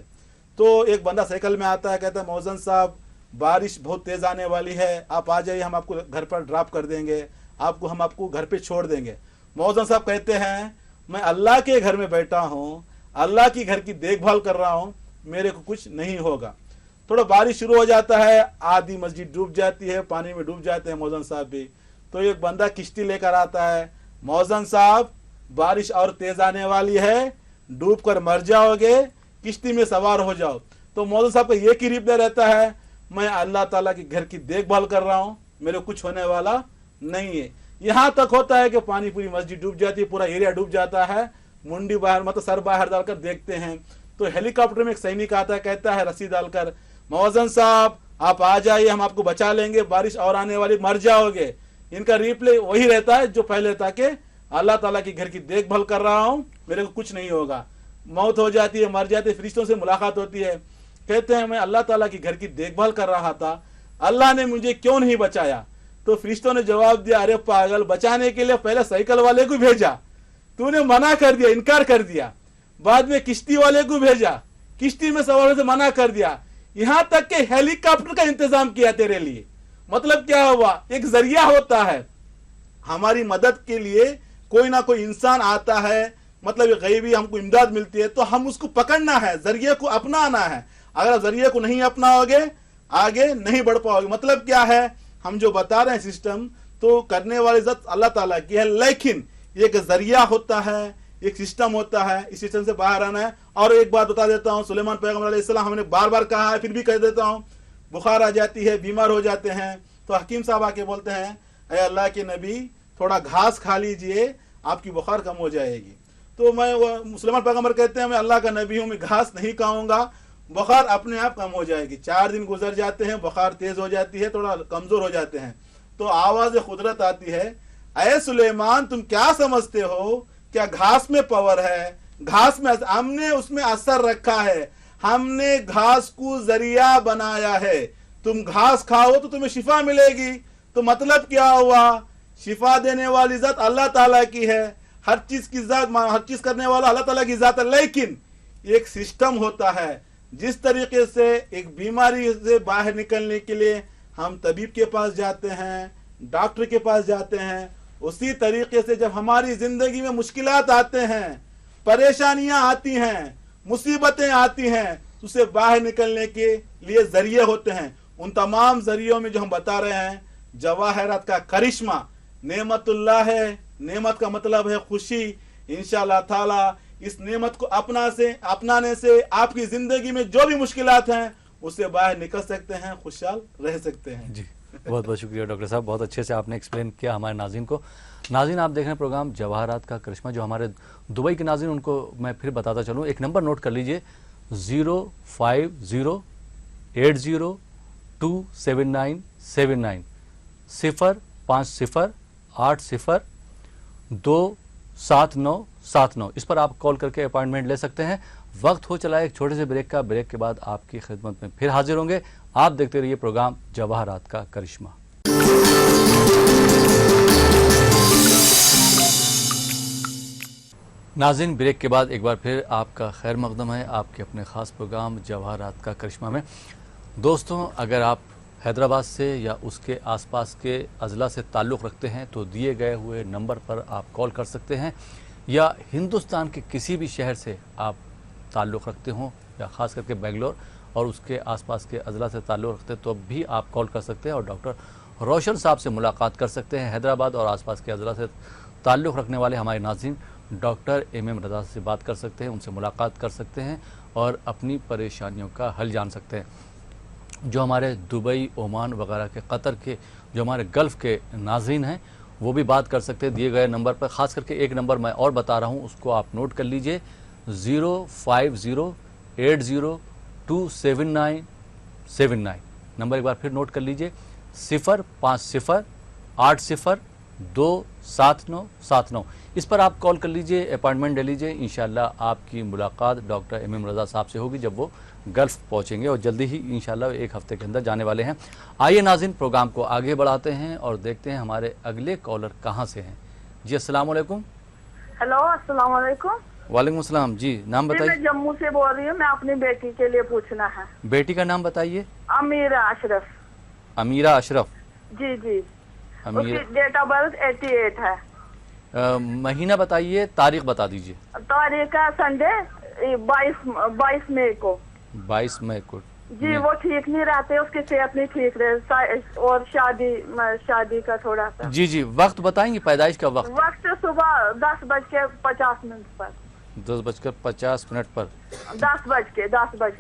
तो एक बंदा साइकिल में आता है, कहता है मौजन साहब बारिश बहुत तेज़ आने वाली है, आप आ जाइए, हम आपको घर पर ड्रॉप कर देंगे, हम आपको घर पे छोड़ देंगे। मौजन साहब कहते हैं मैं अल्लाह के घर में बैठा हूँ, अल्लाह की घर की देखभाल कर रहा हूँ, मेरे को कुछ नहीं होगा। थोड़ा बारिश शुरू हो जाता है, आधी मस्जिद डूब जाती है, पानी में डूब जाते हैं मौजन साहब भी। तो एक बंदा किश्ती लेकर आता है, मौजन साहब बारिश और तेज आने वाली है, डूब कर मर जाओगे, किश्ती में सवार हो जाओ। तो मौजन साहब का ये की रिप्लाई रहता है, मैं अल्लाह ताला के घर की देखभाल कर रहा हूँ, मेरे कुछ होने वाला नहीं है। यहाँ तक होता है कि पानी पूरी मस्जिद डूब जाती है, पूरा एरिया डूब जाता है, मुंडी बाहर मतलब सर बाहर डालकर देखते हैं, तो हेलीकॉप्टर में एक सैनिक आता है, कहता है रस्सी डालकर मौजन साहब आप आ जाइए, हम आपको बचा लेंगे, बारिश और आने वाली, मर जाओगे। इनका रिप्लाई वही रहता है जो पहले था कि अल्लाह ताला की घर की देखभाल कर रहा हूँ, मेरे को कुछ नहीं होगा। मौत हो जाती है, मर जाती है, फरिश्तों से मुलाकात होती है, कहते हैं मैं अल्लाह ताला की घर की देखभाल कर रहा था, अल्लाह ने मुझे क्यों नहीं बचाया। तो फरिश्तों ने जवाब दिया, अरे पागल, बचाने के लिए पहले साइकिल वाले को भेजा, तूने मना कर दिया, इनकार कर दिया, बाद में किश्ती वाले को भेजा, किश्ती में सवार से मना कर दिया, यहाँ तक के हेलीकॉप्टर का इंतजाम किया तेरे लिए। मतलब क्या हुआ, एक जरिया होता है हमारी मदद के लिए, कोई ना कोई इंसान आता है, मतलब गैबी हमको इमदाद मिलती है, तो हम उसको पकड़ना है, जरिए को अपनाना है। अगर जरिए को नहीं अपनाओगे आगे नहीं बढ़ पाओगे। मतलब क्या है, हम जो बता रहे हैं सिस्टम, तो करने वाली इज्जत अल्लाह ताला की है, लेकिन ये एक जरिया होता है, एक सिस्टम होता है, इस सिस्टम से बाहर आना है। और एक बात बता देता हूँ, सुलेमान पैगम्बर अलैहिस्सलाम हमने बार बार कहा है, फिर भी कह देता हूँ, बुखार आ जाती है, बीमार हो जाते हैं, तो हकीम साहब आके बोलते हैं, अरे अल्लाह के नबी थोड़ा घास खा लीजिए, आपकी बुखार कम हो जाएगी। तो मैं सुलेमान पैगम्बर कहते हैं मैं अल्लाह का नबी हूँ, मैं घास नहीं खाऊंगा, बुखार अपने आप कम हो जाएगी। 4 दिन गुजर जाते हैं, बुखार तेज हो जाती है, थोड़ा कमजोर हो जाते हैं, तो आवाज कुदरत आती है, अरे सुलेमान तुम क्या समझते हो, क्या घास में पावर है, घास में हमने उसमें असर रखा है, हमने घास को जरिया बनाया है, तुम घास खाओ तो तुम्हें शिफा मिलेगी। तो मतलब क्या हुआ, शिफा देने वाली जात अल्लाह ताला की है, हर चीज की जात, हर चीज करने वाला अल्लाह ताला की जात है, लेकिन एक सिस्टम होता है। जिस तरीके से एक बीमारी से बाहर निकलने के लिए हम तबीब के पास जाते हैं, डॉक्टर के पास जाते हैं, उसी तरीके से जब हमारी जिंदगी में मुश्किलात आते हैं, परेशानियां आती हैं, मुसीबतें आती हैं, तो उसे बाहर निकलने के लिए जरिए होते हैं। उन तमाम जरियों में जो हम बता रहे हैं, जवाहरात का करिश्मा नेमतुल्लाह है। नेमत का मतलब है खुशी। इंशाअल्लाह ताला इस नेमत को अपनाने से आपकी जिंदगी में जो भी मुश्किलात हैं उससे बाहर निकल सकते हैं, खुशहाल रह सकते हैं। जी, बहुत बहुत शुक्रिया डॉक्टर साहब, बहुत अच्छे से आपने एक्सप्लेन किया हमारे नाज़रीन को। नाज़रीन, आप देख रहे हैं प्रोग्राम जवाहरात का करिश्मा। जो हमारे दुबई के नाज़रीन, उनको मैं फिर बताता चलूँ, एक नंबर नोट कर लीजिए, 05080279799 05080279279। इस पर आप कॉल करके अपॉइंटमेंट ले सकते हैं। वक्त हो चला है एक छोटे से ब्रेक का। ब्रेक के बाद आपकी खिदमत में फिर हाजिर होंगे। आप देखते रहिए प्रोग्राम जवाहरात का करिश्मा। नाज़रीन, ब्रेक के बाद एक बार फिर आपका खैर मकदम है आपके अपने ख़ास प्रोग्राम जवाहरात का करिश्मा में। दोस्तों, अगर आप हैदराबाद से या उसके आसपास के अज़ला से ताल्लुक़ रखते हैं तो दिए गए हुए नंबर पर आप कॉल कर सकते हैं, या हिंदुस्तान के किसी भी शहर से आप ताल्लुक़ रखते हों, या ख़ास करके बेंगलोर और उसके आसपास के अज़ला से ताल्लुक़ रखते हैं, तो भी आप कॉल कर सकते हैं और डॉक्टर रोशन साहब से मुलाकात कर सकते हैं। हैदराबाद और आसपास के अज़ला से ताल्लुक़ रखने वाले हमारे नाज़रीन डॉक्टर एम रज़ा से बात कर सकते हैं, उनसे मुलाकात कर सकते हैं और अपनी परेशानियों का हल जान सकते हैं। जो हमारे दुबई, ओमान वगैरह के, कतर के, जो हमारे गल्फ़ के नाज़रीन हैं, वो भी बात कर सकते हैं दिए गए नंबर पर। ख़ास करके एक नंबर मैं और बता रहा हूँ, उसको आप नोट कर लीजिए, 05080279799। नंबर एक बार फिर नोट कर लीजिए, 05080279279। इस पर आप कॉल कर लीजिए, अपॉइंटमेंट ले लीजिए। इंशाल्लाह आपकी मुलाकात डॉक्टर एम रज़ा साहब से होगी जब वो गल्फ़ पहुँचेंगे, और जल्दी ही इंशाल्लाह एक हफ़्ते के अंदर जाने वाले हैं। आइए नाज़रीन, प्रोग्राम को आगे बढ़ाते हैं और देखते हैं हमारे अगले कॉलर कहाँ से हैं। जी, अस्सलाम वालेकुम। हेलो, अस्सलाम वालेकुम। वालेकुम अस्सलाम। जी, नाम जी, बताइए। मैं जम्मू से बोल रही हूँ। मैं अपनी बेटी के लिए पूछना है। बेटी का नाम बताइए। अमीरा अशरफ। अमीरा अशरफ। जी जी। अमीरा, उसकी डेट ऑफ बर्थ 88 है। महीना बताइए, तारीख बता दीजिए। तारीख है संडे 22 मई को। 22 मई को। जी, वो ठीक नहीं रहते, उसकी सेहत नहीं ठीक रहे, और शादी का थोड़ा सा। जी जी, वक्त बताएंगे, पैदाइश का वक्त? वक्त सुबह 10:50 पर। 10:50 पर। 10 बज के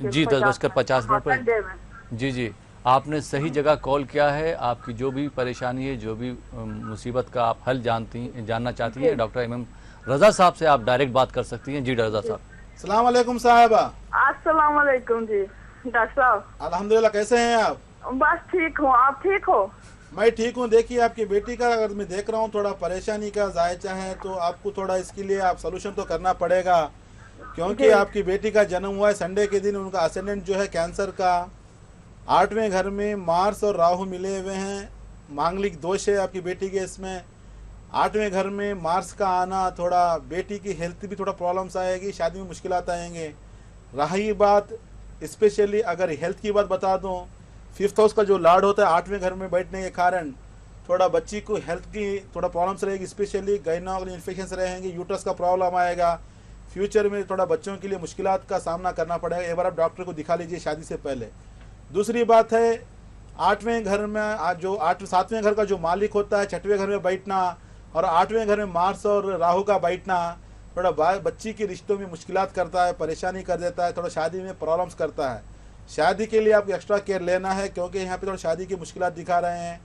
जी, 10:50 पर। संडे में। जी जी, आपने सही जगह कॉल किया है। आपकी जो भी परेशानी है, जो भी मुसीबत का आप हल जानना चाहती हैं, डॉक्टर एम रज़ा साहब से आप डायरेक्ट बात कर सकती हैं। जी रज़ा साहब। अस्सलाम वालेकुम साहिबा। अस्सलाम वालेकुम जी डॉक्टर साहब। अल्हम्दुलिल्लाह, कैसे हैं आप? बस ठीक हूँ, आप ठीक हो? मैं ठीक हूँ। देखिए, आपकी बेटी का अगर मैं देख रहा हूँ थोड़ा परेशानी का जायचा है, तो आपको थोड़ा इसके लिए आप सोल्यूशन तो करना पड़ेगा, क्योंकि आपकी बेटी का जन्म हुआ है संडे के दिन। उनका असेंडेंट जो है कैंसर का, 8वें घर में मार्स और राहु मिले हुए हैं। मांगलिक दोष है आपकी बेटी के इसमें। 8वें घर में मार्स का आना, थोड़ा बेटी की हेल्थ भी थोड़ा प्रॉब्लम्स आएगी, शादी में मुश्किलात आएंगे। रही बात स्पेशली अगर हेल्थ की बात बता दूं, 5th हाउस का जो लॉर्ड होता है 8वें घर में बैठने के कारण थोड़ा बच्ची को हेल्थ की थोड़ा प्रॉब्लम्स रहेगी, स्पेशली गायनेकोलॉजिकल इन्फेक्शंस रहेंगे, यूट्रस का प्रॉब्लम आएगा। फ्यूचर में थोड़ा बच्चों के लिए मुश्किलात का सामना करना पड़ेगा। एक बार आप डॉक्टर को दिखा लीजिए शादी से पहले। दूसरी बात है, 8वें घर में जो 7वें घर का जो मालिक होता है, 6वें घर में बैठना, और 8वें घर में मार्स और राहु का बैठना थोड़ा बच्ची के रिश्तों में मुश्किलात करता है, परेशानी कर देता है, थोड़ा शादी में प्रॉब्लम्स करता है। शादी के लिए आपको एक्स्ट्रा केयर लेना है, क्योंकि यहाँ पे थोड़ा शादी की मुश्किलात दिखा रहे हैं।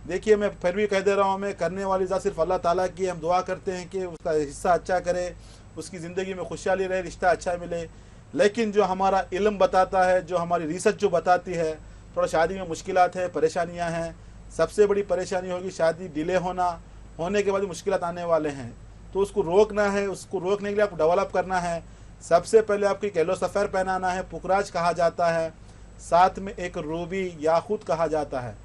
देखिए, मैं फिर भी कह दे रहा हूँ, मैं करने वाली ज़ात सिर्फ अल्लाह ताला की। हम दुआ करते हैं कि उसका हिस्सा अच्छा करे, उसकी ज़िंदगी में खुशहाली रहे, रिश्ता अच्छा मिले। लेकिन जो हमारा इल्म बताता है, जो हमारी रिसर्च जो बताती है, थोड़ा शादी में मुश्किलात है, परेशानियाँ हैं। सबसे बड़ी परेशानी होगी शादी डिले होने के बाद मुश्किलात आने वाले हैं, तो उसको रोकना है। उसको रोकने के लिए आपको डेवलप करना है। सबसे पहले आपको एक येलो सफ़ेर पहनाना है, पुखराज कहा जाता है, साथ में एक रूबी याकूत कहा जाता है।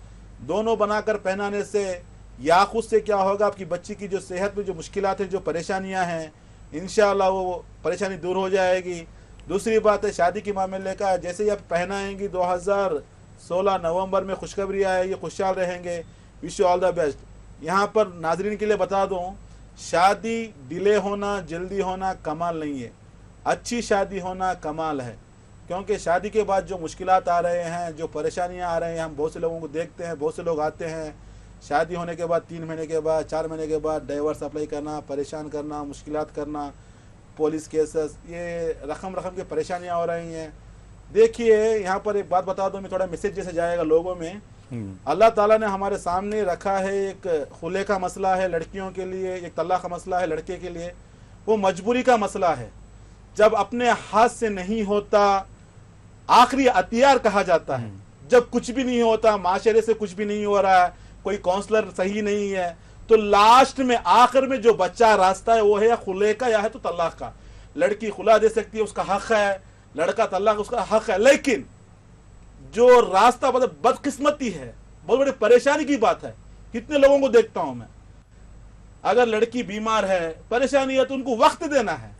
दोनों बनाकर पहनाने से याकूत से क्या होगा, आपकी बच्ची की जो सेहत में जो मुश्किलात है, जो परेशानियां हैं, इंशाअल्लाह वो परेशानी दूर हो जाएगी। दूसरी बात है शादी के मामले का, जैसे ही आप पहनाएंगी 2016 नवंबर में खुशखबरी आएगी, खुशहाल रहेंगे। Wish you all the best. यहाँ पर नाजरीन के लिए बता दूं, शादी डिले होना, जल्दी होना कमाल नहीं है, अच्छी शादी होना कमाल है। क्योंकि शादी के बाद जो मुश्किलात आ रहे हैं, जो परेशानियां आ रहे हैं, हम बहुत से लोगों को देखते हैं, बहुत से लोग आते हैं शादी होने के बाद 3 महीने के बाद, 4 महीने के बाद डाइवर्स अप्लाई करना, परेशान करना, मुश्किलात करना, पुलिस केसेस, ये रकम की परेशानियां हो रही हैं। देखिए यहाँ पर एक बात बता दूं, मैं थोड़ा मैसेज जैसे जाएगा लोगों में। अल्लाह ताला ने हमारे सामने रखा है, एक खुले का मसला है लड़कियों के लिए, एक तलाक का मसला है लड़के के लिए। वो मजबूरी का मसला है, जब अपने हाथ से नहीं होता आखिरी अतियार कहा जाता है। जब कुछ भी नहीं होता, माशरे से कुछ भी नहीं हो रहा है, कोई काउंसलर सही नहीं है, तो लास्ट में आखिर में जो बच्चा रास्ता है वो है या खुले का या है तो तलाक का। लड़की खुला दे सकती है, उसका हक है, लड़का तलाक उसका हक है। लेकिन जो रास्ता बदकिस्मती है, बहुत बड़ी परेशानी की बात है। कितने लोगों को देखता हूं मैं, अगर लड़की बीमार है, परेशानी है, तो उनको वक्त देना है।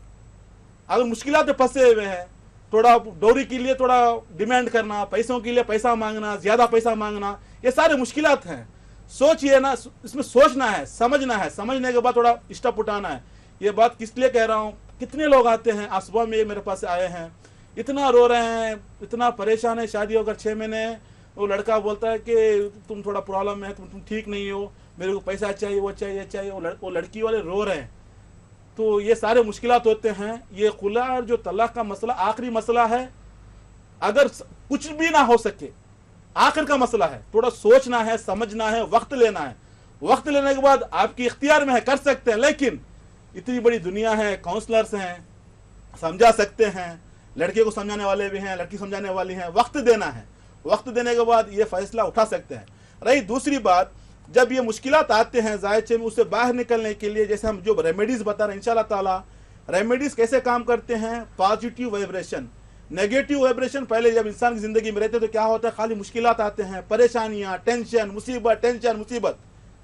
अगर मुश्किलात में फंसे हुए हैं, थोड़ा डोरी के लिए थोड़ा डिमांड करना, पैसों के लिए पैसा मांगना, ज्यादा पैसा मांगना, ये सारे मुश्किलात हैं। सोचिए ना, इसमें सोचना है, समझना है, समझने के बाद थोड़ा स्टेप उठाना है। ये बात किस लिए कह रहा हूँ, कितने लोग आते हैं, आज सुबह में मेरे पास आए हैं, इतना रो रहे हैं, इतना परेशान है, शादी होकर 6 महीने, वो लड़का बोलता है कि तुम थोड़ा प्रॉब्लम है, तुम ठीक नहीं हो, मेरे को पैसा चाहिए, वो चाहिए, ये चाहिए, वो लड़की वाले रो रहे हैं। तो ये सारे मुश्किलात होते हैं। ये खुला और जो तलाक का मसला आखिरी मसला है, अगर कुछ भी ना हो सके, आखिर का मसला है, थोड़ा सोचना है, समझना है, वक्त लेना है। वक्त लेने के बाद आपकी इख्तियार में है, कर सकते हैं। लेकिन इतनी बड़ी दुनिया है, काउंसलर्स हैं, समझा सकते हैं, लड़के को समझाने वाले भी हैं, लड़की समझाने वाली हैं। वक्त देना है, वक्त देने के बाद ये फैसला उठा सकते हैं। रही दूसरी बात, जब ये मुश्किलात आते हैं जायचे में, उससे बाहर निकलने के लिए जैसे हम जो रेमेडीज बता रहे हैं, इंशाल्लाह ताला रेमेडीज कैसे काम करते हैं। पॉजिटिव वाइब्रेशन, नेगेटिव वाइब्रेशन, पहले जब इंसान की जिंदगी में रहते तो क्या होता है, खाली मुश्किलात आते हैं, परेशानियां, टेंशन, मुसीबत,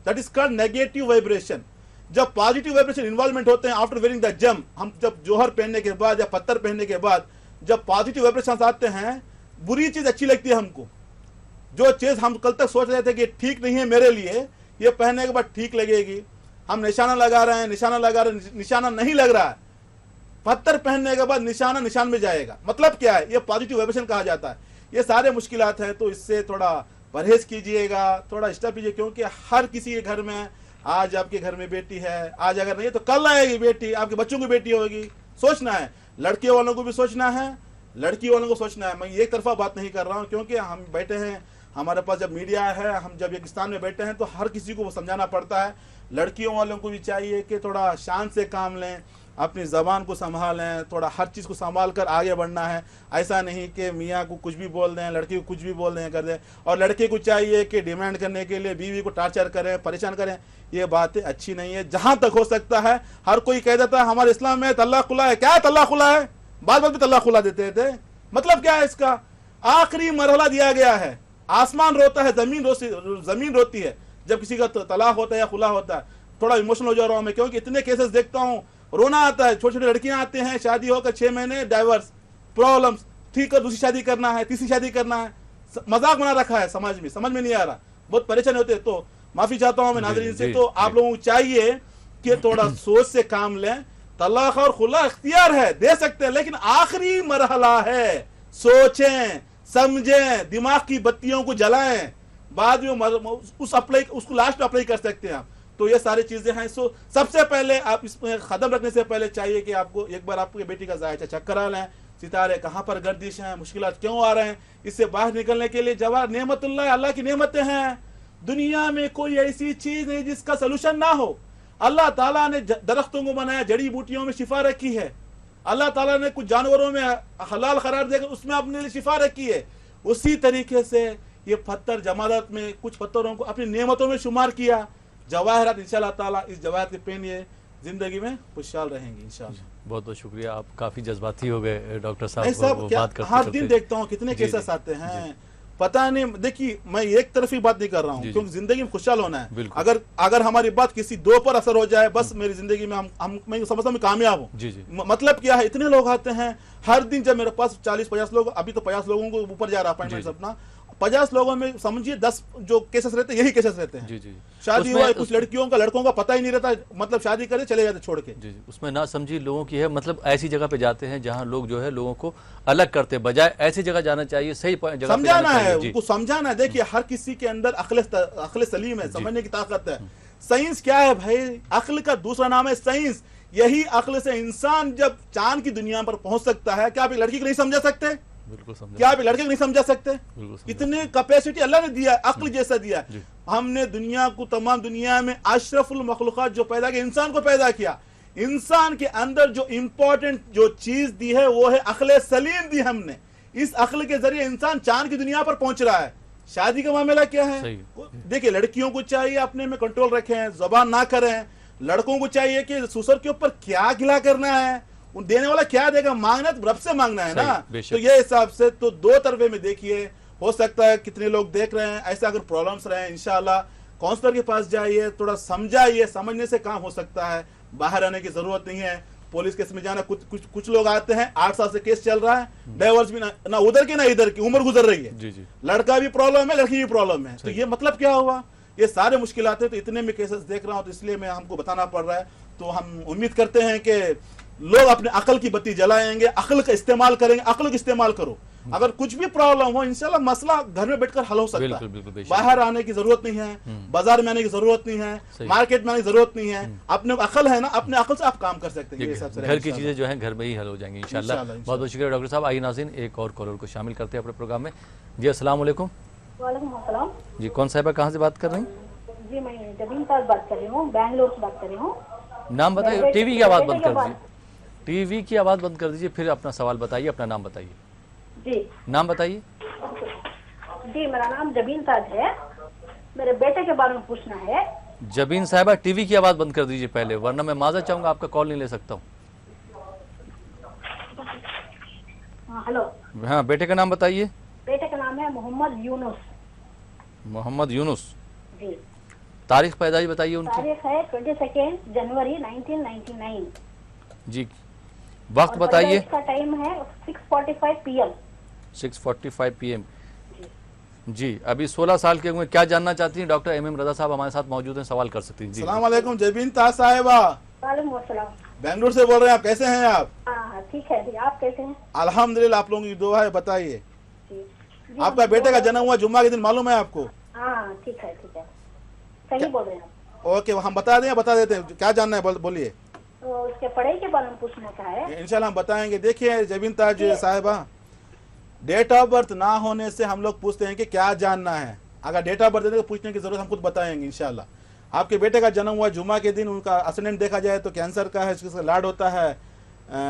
that is called negative vibration. जब पॉजिटिव वाइब्रेशन इन्वॉल्वमेंट होते हैं, आफ्टर वेयरिंग द जम, हम जब जोहर पहनने के बाद या पत्थर पहनने के बाद जब पॉजिटिव वाइब्रेशन आते हैं, बुरी चीज अच्छी लगती है हमको। जो चीज हम कल तक सोच रहे थे कि ठीक नहीं है मेरे लिए, ये पहनने के बाद ठीक लगेगी। हम निशाना लगा रहे हैं, निशाना नहीं लग रहा है, पत्थर पहनने के बाद निशान में जाएगा। मतलब क्या है, ये पॉजिटिव वाइब्रेशन कहा जाता है। ये सारे मुश्किलात हैं, तो इससे थोड़ा परहेज कीजिएगा, थोड़ा स्टेप कीजिए। क्योंकि हर किसी के घर में, आज आपके घर में बेटी है, आज अगर नहीं तो कल आएगी बेटी, आपके बच्चों की बेटी होगी। सोचना है, लड़के वालों को भी सोचना है, लड़की वालों को सोचना है। मैं एक तरफा बात नहीं कर रहा हूँ, क्योंकि हम बैठे हैं, हमारे पास जब मीडिया है, हम जब पाकिस्तान में बैठे हैं, तो हर किसी को वो समझाना पड़ता है। लड़कियों वालों को भी चाहिए कि थोड़ा शान से काम लें, अपनी ज़बान को संभालें, थोड़ा हर चीज़ को संभाल कर आगे बढ़ना है। ऐसा नहीं कि मियाँ को कुछ भी बोल दें, लड़की को कुछ भी बोल दें, कर दें। और लड़के को चाहिए कि डिमांड करने के लिए बीवी को टार्चर करें, परेशान करें। ये बातें अच्छी नहीं है। जहाँ तक हो सकता है, हर कोई कह देता है हमारे इस्लाम में तलाक खुला है। क्या तलाक खुला है? बात में तलाक खुला देते थे। मतलब क्या है इसका? आखिरी मरहला दिया गया है। आसमान रोता है, जमीन रोती है जब किसी का तलाक होता है या खुला होता है। थोड़ा इमोशनल हो जा रहा हूं मैं, क्योंकि इतने केसेस देखता हूं, रोना आता है। छोटी छोटी लड़कियां आते हैं, शादी होकर 6 महीने, डाइवर्स, प्रॉब्लम्स, ठीक है, दूसरी शादी करना है, तीसरी शादी करना है। मजाक बना रखा है समाज में, समझ में नहीं आ रहा, बहुत परेशान होते हैं। तो माफी चाहता हूं मैं नाज़रीन से। तो आप लोगों को चाहिए कि थोड़ा सोच से काम लें। तलाक और खुला इख्तियार है, दे सकते हैं, लेकिन आखिरी मरहला है। सोचें, समझें, दिमाग की बत्तियों को जलाएं, बाद में उसको लास्ट में अप्लाई कर सकते हैं आप। तो ये सारी चीजें हैं। सो सबसे पहले आप इसमें कदम रखने से पहले चाहिए कि आपको एक बार आपकी बेटी का जायजा चेक करा लें। सितारे कहाँ पर गर्दिश हैं, मुश्किलात क्यों आ रहे हैं, इससे बाहर निकलने के लिए जवाब नेमतुल्लाह, अल्लाह की नेमतें हैं। दुनिया में कोई ऐसी चीज नहीं जिसका सोल्यूशन ना हो। अल्लाह ताला ने दरख्तों को बनाया, जड़ी बूटियों में शिफा रखी है। अल्लाह ताला ने कुछ जानवरों में हलाल करार देकर उसमें अपने लिए शिफा रखी है। उसी तरीके से ये पत्थर जमालत में कुछ पत्थरों को अपनी नेमतों में शुमार किया। जवाहरात इंशाअल्लाह ताला, इस जवाहरात के पहनिए, जिंदगी में खुशहाल रहेंगी इंशाअल्लाह। बहुत बहुत शुक्रिया। आप काफी जज्बाती हो गए डॉक्टर साहब। बात करते हर दिन देखता हूँ कितने केसेस आते हैं, पता नहीं। देखिए, मैं एक तरफ ही बात नहीं कर रहा हूँ, क्योंकि जिंदगी में खुशहाल होना है। अगर हमारी बात किसी दो पर असर हो जाए, बस मेरी जिंदगी में मैं समझता हूँ कामयाब हूँ। मतलब क्या है, इतने लोग आते हैं हर दिन। जब मेरे पास 40-50 लोग, अभी तो 50 लोगों को ऊपर जा रहा है अपॉइंटमेंट अपना, 50 लोगों में समझिए 10 जो केसेस रहते हैं यही केसेस रहते हैं। जी जी। शादी उसमें- हुआ है, कुछ लड़कों का पता ही नहीं रहता, मतलब शादी करे चले जाते छोड़ के। जी जी, उसमें ना समझी लोगों की है, मतलब ऐसी जगह पे जाते हैं जहां लोग जो है लोगों को अलग करते बजाय ऐसी जगह जाना चाहिए, सही जगह पे समझाना जाना है, चाहिए। जी। उनको समझाना है। देखिए हर किसी के अंदर अक्ल सलीम है, समझने की ताकत है। साइंस क्या है भाई? अक्ल का दूसरा नाम है साइंस। यही अक्ल से इंसान जब चांद की दुनिया पर पहुंच सकता है। क्या आप एक लड़की को नहीं समझा सकते? बिल्कुल समझा। क्या आप एक लड़के को नहीं समझा सकते? बिल्कुल समझा। इतने कैपेसिटी अल्लाह ने दिया, अक्ल जैसा दिया। जी। हमने दुनिया को, तमाम दुनिया में अशरफुल मखलूकात जो पैदा किया, इंसान को पैदा किया। इंसान के अंदर जो इंपॉर्टेंट जो चीज दी है वो है अक्ल सलीम दी हमने। इस अक्ल के जरिए इंसान चांद की दुनिया पर पहुंच रहा है। शादी का मामला क्या है? सही। देखिए लड़कियों को चाहिए अपने में कंट्रोल रखें, जुबान ना करें। लड़कों को चाहिए कि ससुर के ऊपर क्या गिला करना है, उन देने वाला क्या देगा, मांगना तो रब से मांगना है ना। बेशक। तो ये हिसाब से तो दो तरफे में देखिए, हो सकता है कितने लोग देख रहे हैं, ऐसे अगर प्रॉब्लम्स रहे इंशाल्लाह काउंसलर के पास जाइए, थोड़ा समझाइए, समझने से काम हो सकता है। बाहर आने की जरूरत नहीं है, पुलिस केस में जाना। कुछ लोग आते हैं 8 साल से केस चल रहा है, डाइवोर्स भी ना उधर की ना इधर की, उम्र गुजर रही है। जी जी। लड़का भी प्रॉब्लम है, लड़की भी प्रॉब्लम है। तो ये मतलब क्या हुआ? ये सारे मुश्किलात है। तो इतने में केसेस देख रहा हूं, तो इसलिए मैं हमको बताना पड़ रहा है। तो हम उम्मीद करते हैं कि लोग अपने अकल की बत्ती जलाएंगे, अकल का इस्तेमाल करेंगे। अकल का इस्तेमाल करो, अगर कुछ भी प्रॉब्लम हो इंशाल्लाह मसला घर में बैठकर हल हो सकता बिल्कुल, है। बिल्कुल, बेशक। बाहर आने की जरूरत नहीं है, बाजार में आने की जरूरत नहीं है, सही। मार्केट में आने की जरूरत नहीं है। अपने को अकल है ना, अपने अकल से आप काम कर सकते हैं। ये हिसाब से घर की इंशाल्लाह। चीजें जो है घर में ही हल हो जाएंगी इंशाल्लाह। इंशाल्लाह, बहुत बहुत शुक्रिया डॉक्टर साहब। आइए नाज़रीन एक और कॉलर को शामिल करते हैं अपने प्रोग्राम में। जी अस्सलाम वालेकुम। वालेकुम अस्सलाम जी कौन साहिबा कहाँ से बात कर रही हैं? जी, मैं जमीन साहब बात कर रही हूँ, बैंगलोर से बात कर रही हूँ। नाम बताइए। मेरे टीवी की आवाज़ बेटे बंद के कर बाद- दीजिए, टीवी की आवाज़ बंद कर दीजिए, फिर अपना सवाल बताइए, अपना नाम बताइए। जी नाम बताइए। जी, मेरा नाम जबीन ताज है। मेरे बेटे के बारे में पूछना है। जबीन साहिबा टीवी की आवाज़ बंद कर दीजिए पहले, वरना मैं माजरत चाहूँगा आपका कॉल नहीं ले सकता हूँ। हाँ, हेलो। हाँ बेटे का नाम बताइए। बेटे का नाम है मोहम्मद यूनुस। मोहम्मद यूनुस। जी, तारीख पैदाइश बताइए उनकी। तारीख है 22 जनवरी 1999। जी वक्त बताइए। इसका टाइम है 6:45 PM। 6:45 PM। जी अभी 16 साल के हुए, क्या जानना चाहती हैं? डॉक्टर MM रजा साहब हमारे साथ मौजूद हैं, सवाल कर सकती हैं। जी अस्सलाम वालेकुम जबीन ताज साहिबा, वालेकुम अस्सलाम। बेंगलुरु से बोल रहे हैं आप, कैसे हैं आप? हाँ ठीक है जी, आप कैसे हैं? अल्हम्दुलिल्लाह, आप लोगों की दुआ है। बताइए, जी, आपका बेटे का जन्म हुआ जुम्मा के दिन, मालूम है आपको? हाँ ठीक है, सही बोल रहे हैं आप। ओके, हम बता देते हैं। क्या जानना है बोलिए। तो उसके पढ़ाई के बारे में पूछना का है। इंशाल्लाह हम बताएंगे। देखिए जबीन ताज साहिबा, डेट ऑफ बर्थ ना होने से हम लोग पूछते हैं कि क्या जानना है। अगर डेट ऑफ बर्थ देते तो पूछने की जरूरत हम खुद बताएंगे इंशाल्लाह। आपके बेटे का जन्म हुआ जुम्मा के दिन, उनका असेंडेंट देखा जाए तो कैंसर का है, इसका लाड होता है।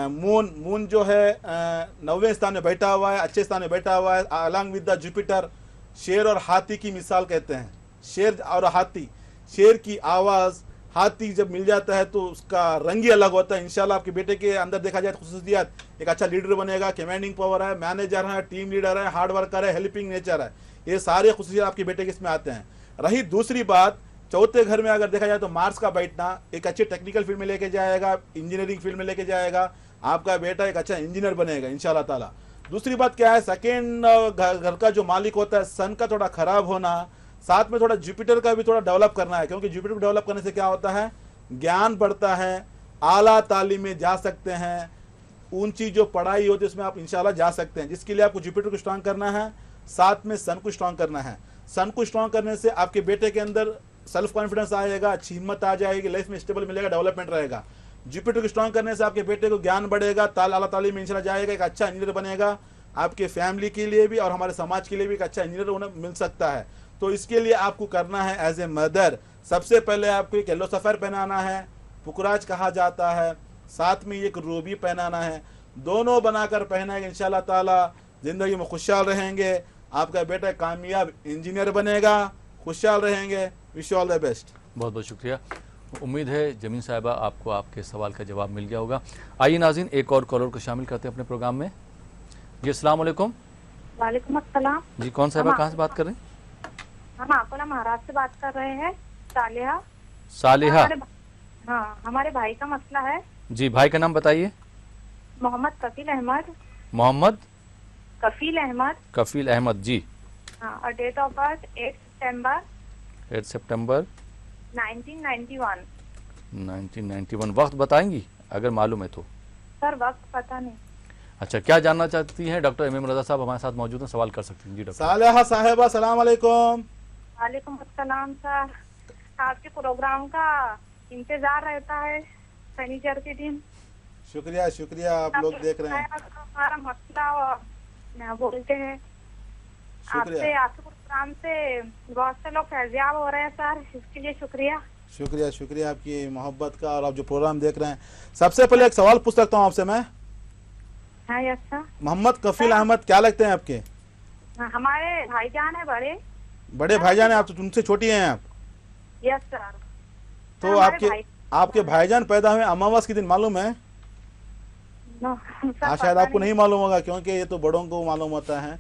मून जो है 9वें स्थान में बैठा हुआ है, अच्छे स्थान में बैठा हुआ है, अलॉन्ग विद द जुपिटर। शेर और हाथी की मिसाल कहते हैं, शेर और हाथी। शेर की आवाज़, हाथी जब मिल जाता है तो उसका रंग ही अलग होता है। इंशाल्लाह आपके बेटे के अंदर देखा जाए तो खुसूसियत, एक अच्छा लीडर बनेगा, कमांडिंग पावर है, मैनेजर है, टीम लीडर है, हार्ड वर्कर है, हेल्पिंग नेचर है। ये सारे खुसूसियत आपके बेटे के इसमें आते हैं। रही दूसरी बात, चौथे घर में अगर देखा जाए तो मार्स का बैठना एक अच्छे टेक्निकल फील्ड में लेके जाएगा, इंजीनियरिंग फील्ड में लेके जाएगा। आपका बेटा एक अच्छा इंजीनियर बनेगा इंशाल्लाह ताला। दूसरी बात क्या है, सेकेंड घर का जो मालिक होता है, सन का थोड़ा खराब होना, साथ में थोड़ा जुपिटर का भी थोड़ा डेवलप करना है। क्योंकि जुपिटर को डेवलप करने से क्या होता है, ज्ञान बढ़ता है, आला तालीम में जा सकते हैं, ऊंची जो पढ़ाई होती है उसमें आप इंशाल्लाह जा सकते हैं। जिसके लिए आपको जुपिटर को स्ट्रांग करना है, साथ में सन को स्ट्रांग करना है। सन को स्ट्रांग करने से आपके बेटे के अंदर सेल्फ कॉन्फिडेंस आएगा, अच्छी हिम्मत आ जाएगी, लाइफ में स्टेबल मिलेगा, डेवलपमेंट रहेगा। जुपिटर को स्ट्रांग करने से आपके बेटे को ज्ञान बढ़ेगा, आला तालीम में इंशाल्लाह जाएगा, एक अच्छा इंजीनियर बनेगा। आपके फैमिली के लिए भी और हमारे समाज के लिए भी एक अच्छा इंजीनियर उन्हें मिल सकता है। तो इसके लिए आपको करना है एज ए मदर, सबसे पहले आपको एक येलो सफ़र पहनाना है, पुकराज कहा जाता है, साथ में एक रूबी पहनाना है। दोनों बनाकर पहनाएंगे इंशाल्लाह ताला, ज़िंदगी में खुशहाल रहेंगे। आपका बेटा कामयाब इंजीनियर बनेगा, खुशहाल रहेंगे। Wish all the best. बहुत बहुत शुक्रिया। उम्मीद है जमीन साहिबा आपको आपके सवाल का जवाब मिल गया होगा। आइए नाज़रीन एक और कॉलर को शामिल करते हैं अपने प्रोग्राम में। जी अस्सलाम वालेकुम। वालेकुम अस्सलाम। जी कौन साहिबा कहाँ से बात कर रहे हैं? हम अकोला महाराष्ट्र से बात कर रहे हैं। सालेहा। सालेहा। हाँ, हमारे भाई का मसला है। जी भाई का नाम बताइए। मोहम्मद कफील अहमद। मोहम्मद कफील अहमद। कफील अहमद। जी हाँ, और डेट ऑफ बर्थ 8 सितंबर 8 सितंबर 1991। 1991। वक्त बताएंगी अगर मालूम है तो? सर वक्त पता नहीं। अच्छा, क्या जानना चाहती हैं? डॉक्टर एम रजा साहब हमारे साथ मौजूद हैं, सवाल कर सकती हैं। जी डॉक्टर। सालेहा साहिबा सलाम अलैकुम। वालेकुम अस्सलाम सर, आपके प्रोग्राम का इंतजार रहता है शनिचर के दिन। शुक्रिया शुक्रिया, आप लोग देख रहे हैं। हमारा मसला बोलते हैं आपसे, शुक्रिया आपके प्रोग्राम से बहुत से लोग फैजियाब हो रहे हैं सर, इसके लिए शुक्रिया। शुक्रिया शुक्रिया आपकी मोहब्बत का, और आप जो प्रोग्राम देख रहे हैं। सबसे पहले एक सवाल पूछ सकता हूँ आपसे मैं? हाँ यस सर। मोहम्मद कफील अहमद क्या लगते हैं आपके? हमारे भाईजान है, बड़े बड़े भाईजान है आप? तो तुमसे छोटी हैं आप? Yes sir. तो हमारे आपके भाईजान पैदा हुए अमावस के दिन, मालूम है? सर, हाँ, शायद आपको नहीं मालूम होगा क्योंकि ये तो बड़ों को मालूम होता है।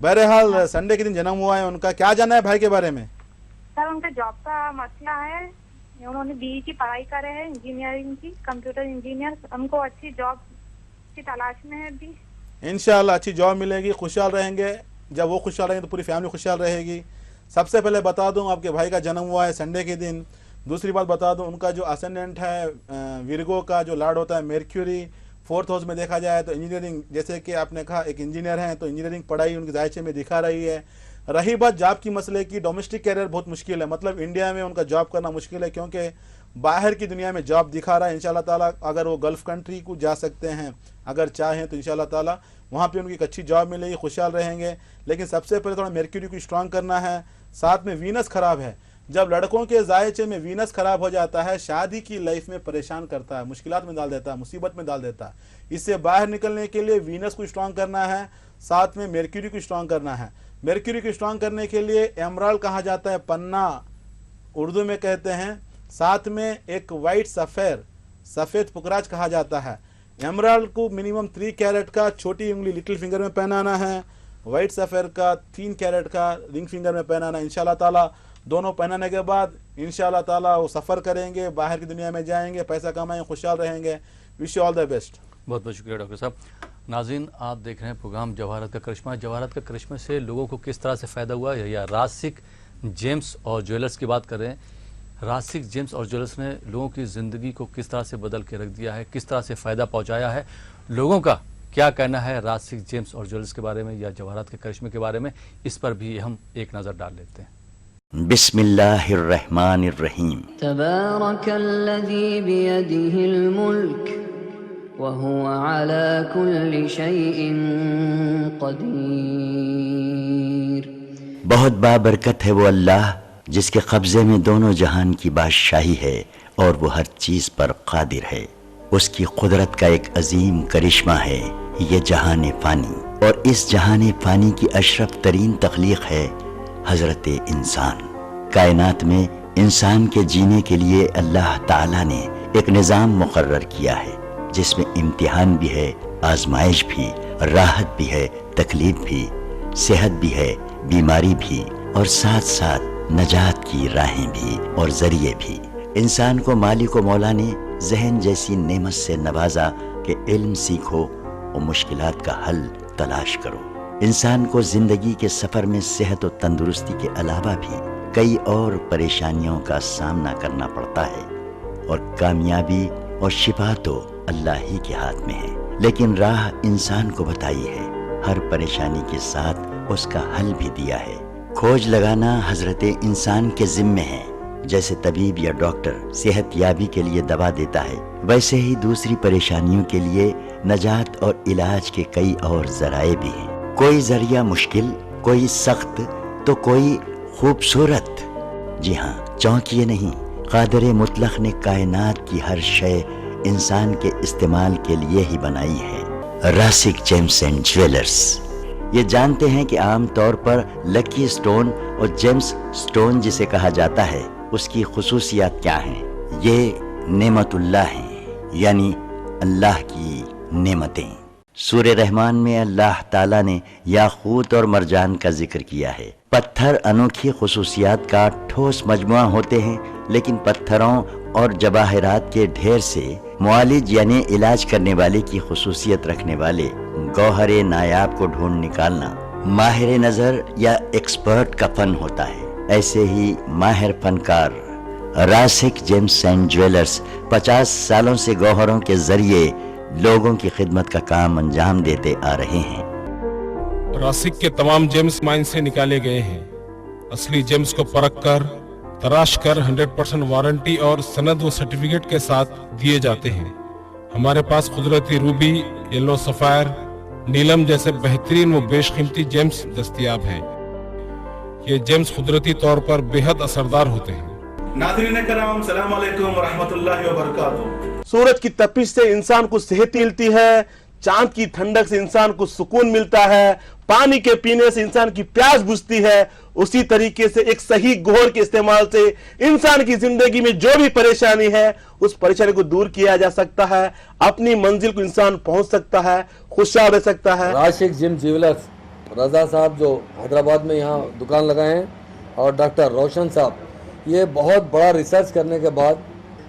बहरहाल संडे के दिन जन्म हुआ है उनका। क्या जानना है भाई के बारे में? सर उनके जॉब का मसला है, उन्होंने बीई की पढ़ाई करे है, इंजीनियरिंग की, कंप्यूटर इंजीनियर। उनको अच्छी जॉब की तलाश में है अभी। इंशाल्लाह अच्छी जॉब मिलेगी, खुशहाल रहेंगे। जब वो खुशहाल रहेंगे तो पूरी फैमिली खुशहाल रहेगी। सबसे पहले बता दूं आपके भाई का जन्म हुआ है संडे के दिन। दूसरी बात बता दूं, उनका जो असेंडेंट है विर्गो का जो लॉर्ड होता है मेर्क्यूरी, 4th हाउस में देखा जाए तो इंजीनियरिंग, जैसे कि आपने कहा एक इंजीनियर हैं तो इंजीनियरिंग पढ़ाई उनके जायचे में दिखा रही है। रही बात जॉब की मसले की, डोमेस्टिक कैरियर बहुत मुश्किल है, मतलब इंडिया में उनका जॉब करना मुश्किल है क्योंकि बाहर की दुनिया में जॉब दिखा रहा है। इंशाल्लाह ताला अगर वो गल्फ कंट्री को जा सकते हैं, अगर चाहें तो इंशाल्लाह ताला वहाँ पे उनकी एक अच्छी जॉब मिलेगी, खुशहाल रहेंगे। लेकिन सबसे पहले थोड़ा मेर्क्यूरी को स्ट्रांग करना है। साथ में वीनस खराब है। जब लड़कों के जायचे में वीनस खराब हो जाता है, शादी की लाइफ में परेशान करता है, मुश्किलात में डाल देता है, मुसीबत में डाल देता है। इससे बाहर निकलने के लिए वीनस को स्ट्रांग करना है, साथ में मेर्क्यूरी को स्ट्रांग करना है। मेर्क्यूरी को स्ट्रांग करने के लिए एमराल्ड कहा जाता है, पन्ना उर्दू में कहते हैं। साथ में एक वाइट सफ़ेद सफ़ेद पुकराज कहा जाता है। एमराल्ड को मिनिमम 3 कैरेट का छोटी उंगली लिटिल फिंगर में पहनाना है, वाइट सफ़ेद का 3 कैरेट का रिंग फिंगर में पहनाना है। इंशाल्लाह ताला दोनों पहनाने के बाद इंशाल्लाह ताला वो सफ़र करेंगे, बाहर की दुनिया में जाएंगे, पैसा कमाएंगे, खुशहाल रहेंगे। Wish you all the best. बहुत बहुत शुक्रिया डॉक्टर साहब। नाज़रीन, आप देख रहे हैं प्रोग्राम जवाहरत का करिश्मा। जवाहरत का करिश्मा से लोगों को किस तरह से फ़ायदा हुआ है, या रासिक जेम्स और ज्वेलर्स की बात कर रहे हैं। रासिक जेम्स और ज्वेलर्स ने लोगों की ज़िंदगी को किस तरह से बदल के रख दिया है, किस तरह से फ़ायदा पहुंचाया है। लोगों का क्या कहना है रासिक जेम्स और ज्वेलर्स के बारे में या जवाहरत के करिश्मे के बारे में, इस पर भी हम एक नज़र डाल लेते हैं। बिस्मिल्लाहिर्रहमानिर्रहीम। तबारकल्लज़ी बियदिहिल मुल्क व हुवा अला कुल्लि शैइन क़दीर। बहुत बाबरकत है वो अल्लाह जिसके कब्ज़े में दोनों जहान की बादशाही है और वो हर चीज़ पर कादिर है। उसकी कुदरत का एक अजीम करिश्मा है ये जहान फ़ानी, और इस जहान फ़ानी की अशरफ तरीन तख्लीक है हज़रत इंसान। कायनात में इंसान के जीने के लिए अल्लाह ताला ने एक निज़ाम मुकर्रर किया है जिसमें इम्तिहान भी है, आजमाइश भी, राहत भी है, तकलीफ भी, सेहत भी है, बीमारी भी, और साथ साथ नजात की राहें भी और जरिए भी। इंसान को मालिक व मौला ने जहन जैसी नेमत से नवाजा कि इल्म सीखो और मुश्किलात का हल तलाश करो। इंसान को जिंदगी के सफर में सेहत और तंदुरुस्ती के अलावा भी कई और परेशानियों का सामना करना पड़ता है, और कामयाबी और शिफा तो अल्लाह ही के हाथ में है। लेकिन राह इंसान को बताई है, हर परेशानी के साथ उसका हल भी दिया है। खोज लगाना हजरत इंसान के जिम्मे है। जैसे तबीब या डॉक्टर सेहत याबी के लिए दवा देता है, वैसे ही दूसरी परेशानियों के लिए नजात और इलाज के कई और जराए भी हैं। कोई जरिया मुश्किल, कोई सख्त तो कोई खूबसूरत। जी हाँ, चौंकिए नहीं, कादिर मुतलक ने कायनात की हर शय इंसान के इस्तेमाल के लिए ही बनाई है। रासिक जेम्स एंड ज्वेलर्स। ये जानते हैं कि आम तौर पर लकी स्टोन और जेम्स स्टोन जिसे कहा जाता है उसकी खुसूसियात क्या हैं? ये नेमतुल्लाह हैं, यानी अल्लाह की नेमतें। सूरह रहमान में अल्लाह ताला ने याकूत और मरजान का जिक्र किया है। पत्थर अनोखी खुसूसियात का ठोस मजमुआ होते हैं, लेकिन पत्थरों और जवाहरात के ढेर से मुआलिज यानी इलाज करने वाले की खुसूसियत रखने वाले गौहरे नायाब को ढूंढ निकालना माहिर नजर या एक्सपर्ट का फन होता है, ऐसे ही माहिर फनकार रासिक जेम्स एंड ज्वेलर्स 50 सालों से गौहरों के जरिए लोगों की खिदमत का काम अंजाम देते आ रहे हैं। रासिक के तमाम जेम्स माइन से निकाले गए हैं। असली जेम्स को परख कर तराश कर 100% वारंटी और सनद व सर्टिफिकेट के साथ दिए जाते हैं। हमारे पास कुदरती रूबी, येलो सफायर, नीलम जैसे बेहतरीन व बेशकीमती जेम्स दस्तयाब हैं। ये जेम्स कुदरती तौर पर बेहद असरदार होते हैं। नाज़रीन कराम, सलाम अलैकुम व रहमतुल्लाहि व बरकातुहू। सूरज की तपिश से इंसान को सेहत मिलती है, चांद की ठंडक से इंसान को सुकून मिलता है, पानी के पीने से इंसान की प्यास बुझती है। उसी तरीके से एक सही गोहर के इस्तेमाल से इंसान की जिंदगी में जो भी परेशानी है उस परेशानी को दूर किया जा सकता है, अपनी मंजिल को इंसान पहुंच सकता है, खुशहाल रह सकता है। राशिक जेम्स ज्वेलर्स रजा साहब जो हैदराबाद में यहाँ दुकान लगाए हैं और डॉक्टर रोशन साहब, ये बहुत बड़ा रिसर्च करने के बाद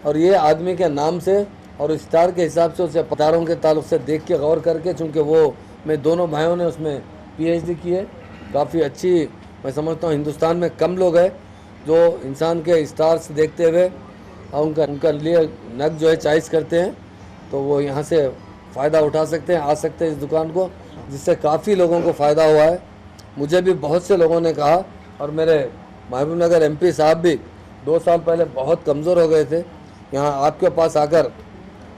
और ये आदमी के नाम से और स्टार के हिसाब से उसे पतारों के ताल्लुक से देख के गौर करके, चूँकि वो मैं दोनों भाइयों ने उसमें PhD की है, काफ़ी अच्छी, मैं समझता हूँ हिंदुस्तान में कम लोग हैं जो इंसान के स्टार्स देखते हुए और उनका लिए नग जो है चॉइस करते हैं, तो वो यहाँ से फ़ायदा उठा सकते हैं, आ सकते हैं इस दुकान को, जिससे काफ़ी लोगों को फ़ायदा हुआ है। मुझे भी बहुत से लोगों ने कहा और मेरे महबूब नगर MP साहब भी 2 साल पहले बहुत कमज़ोर हो गए थे, यहाँ आपके पास आकर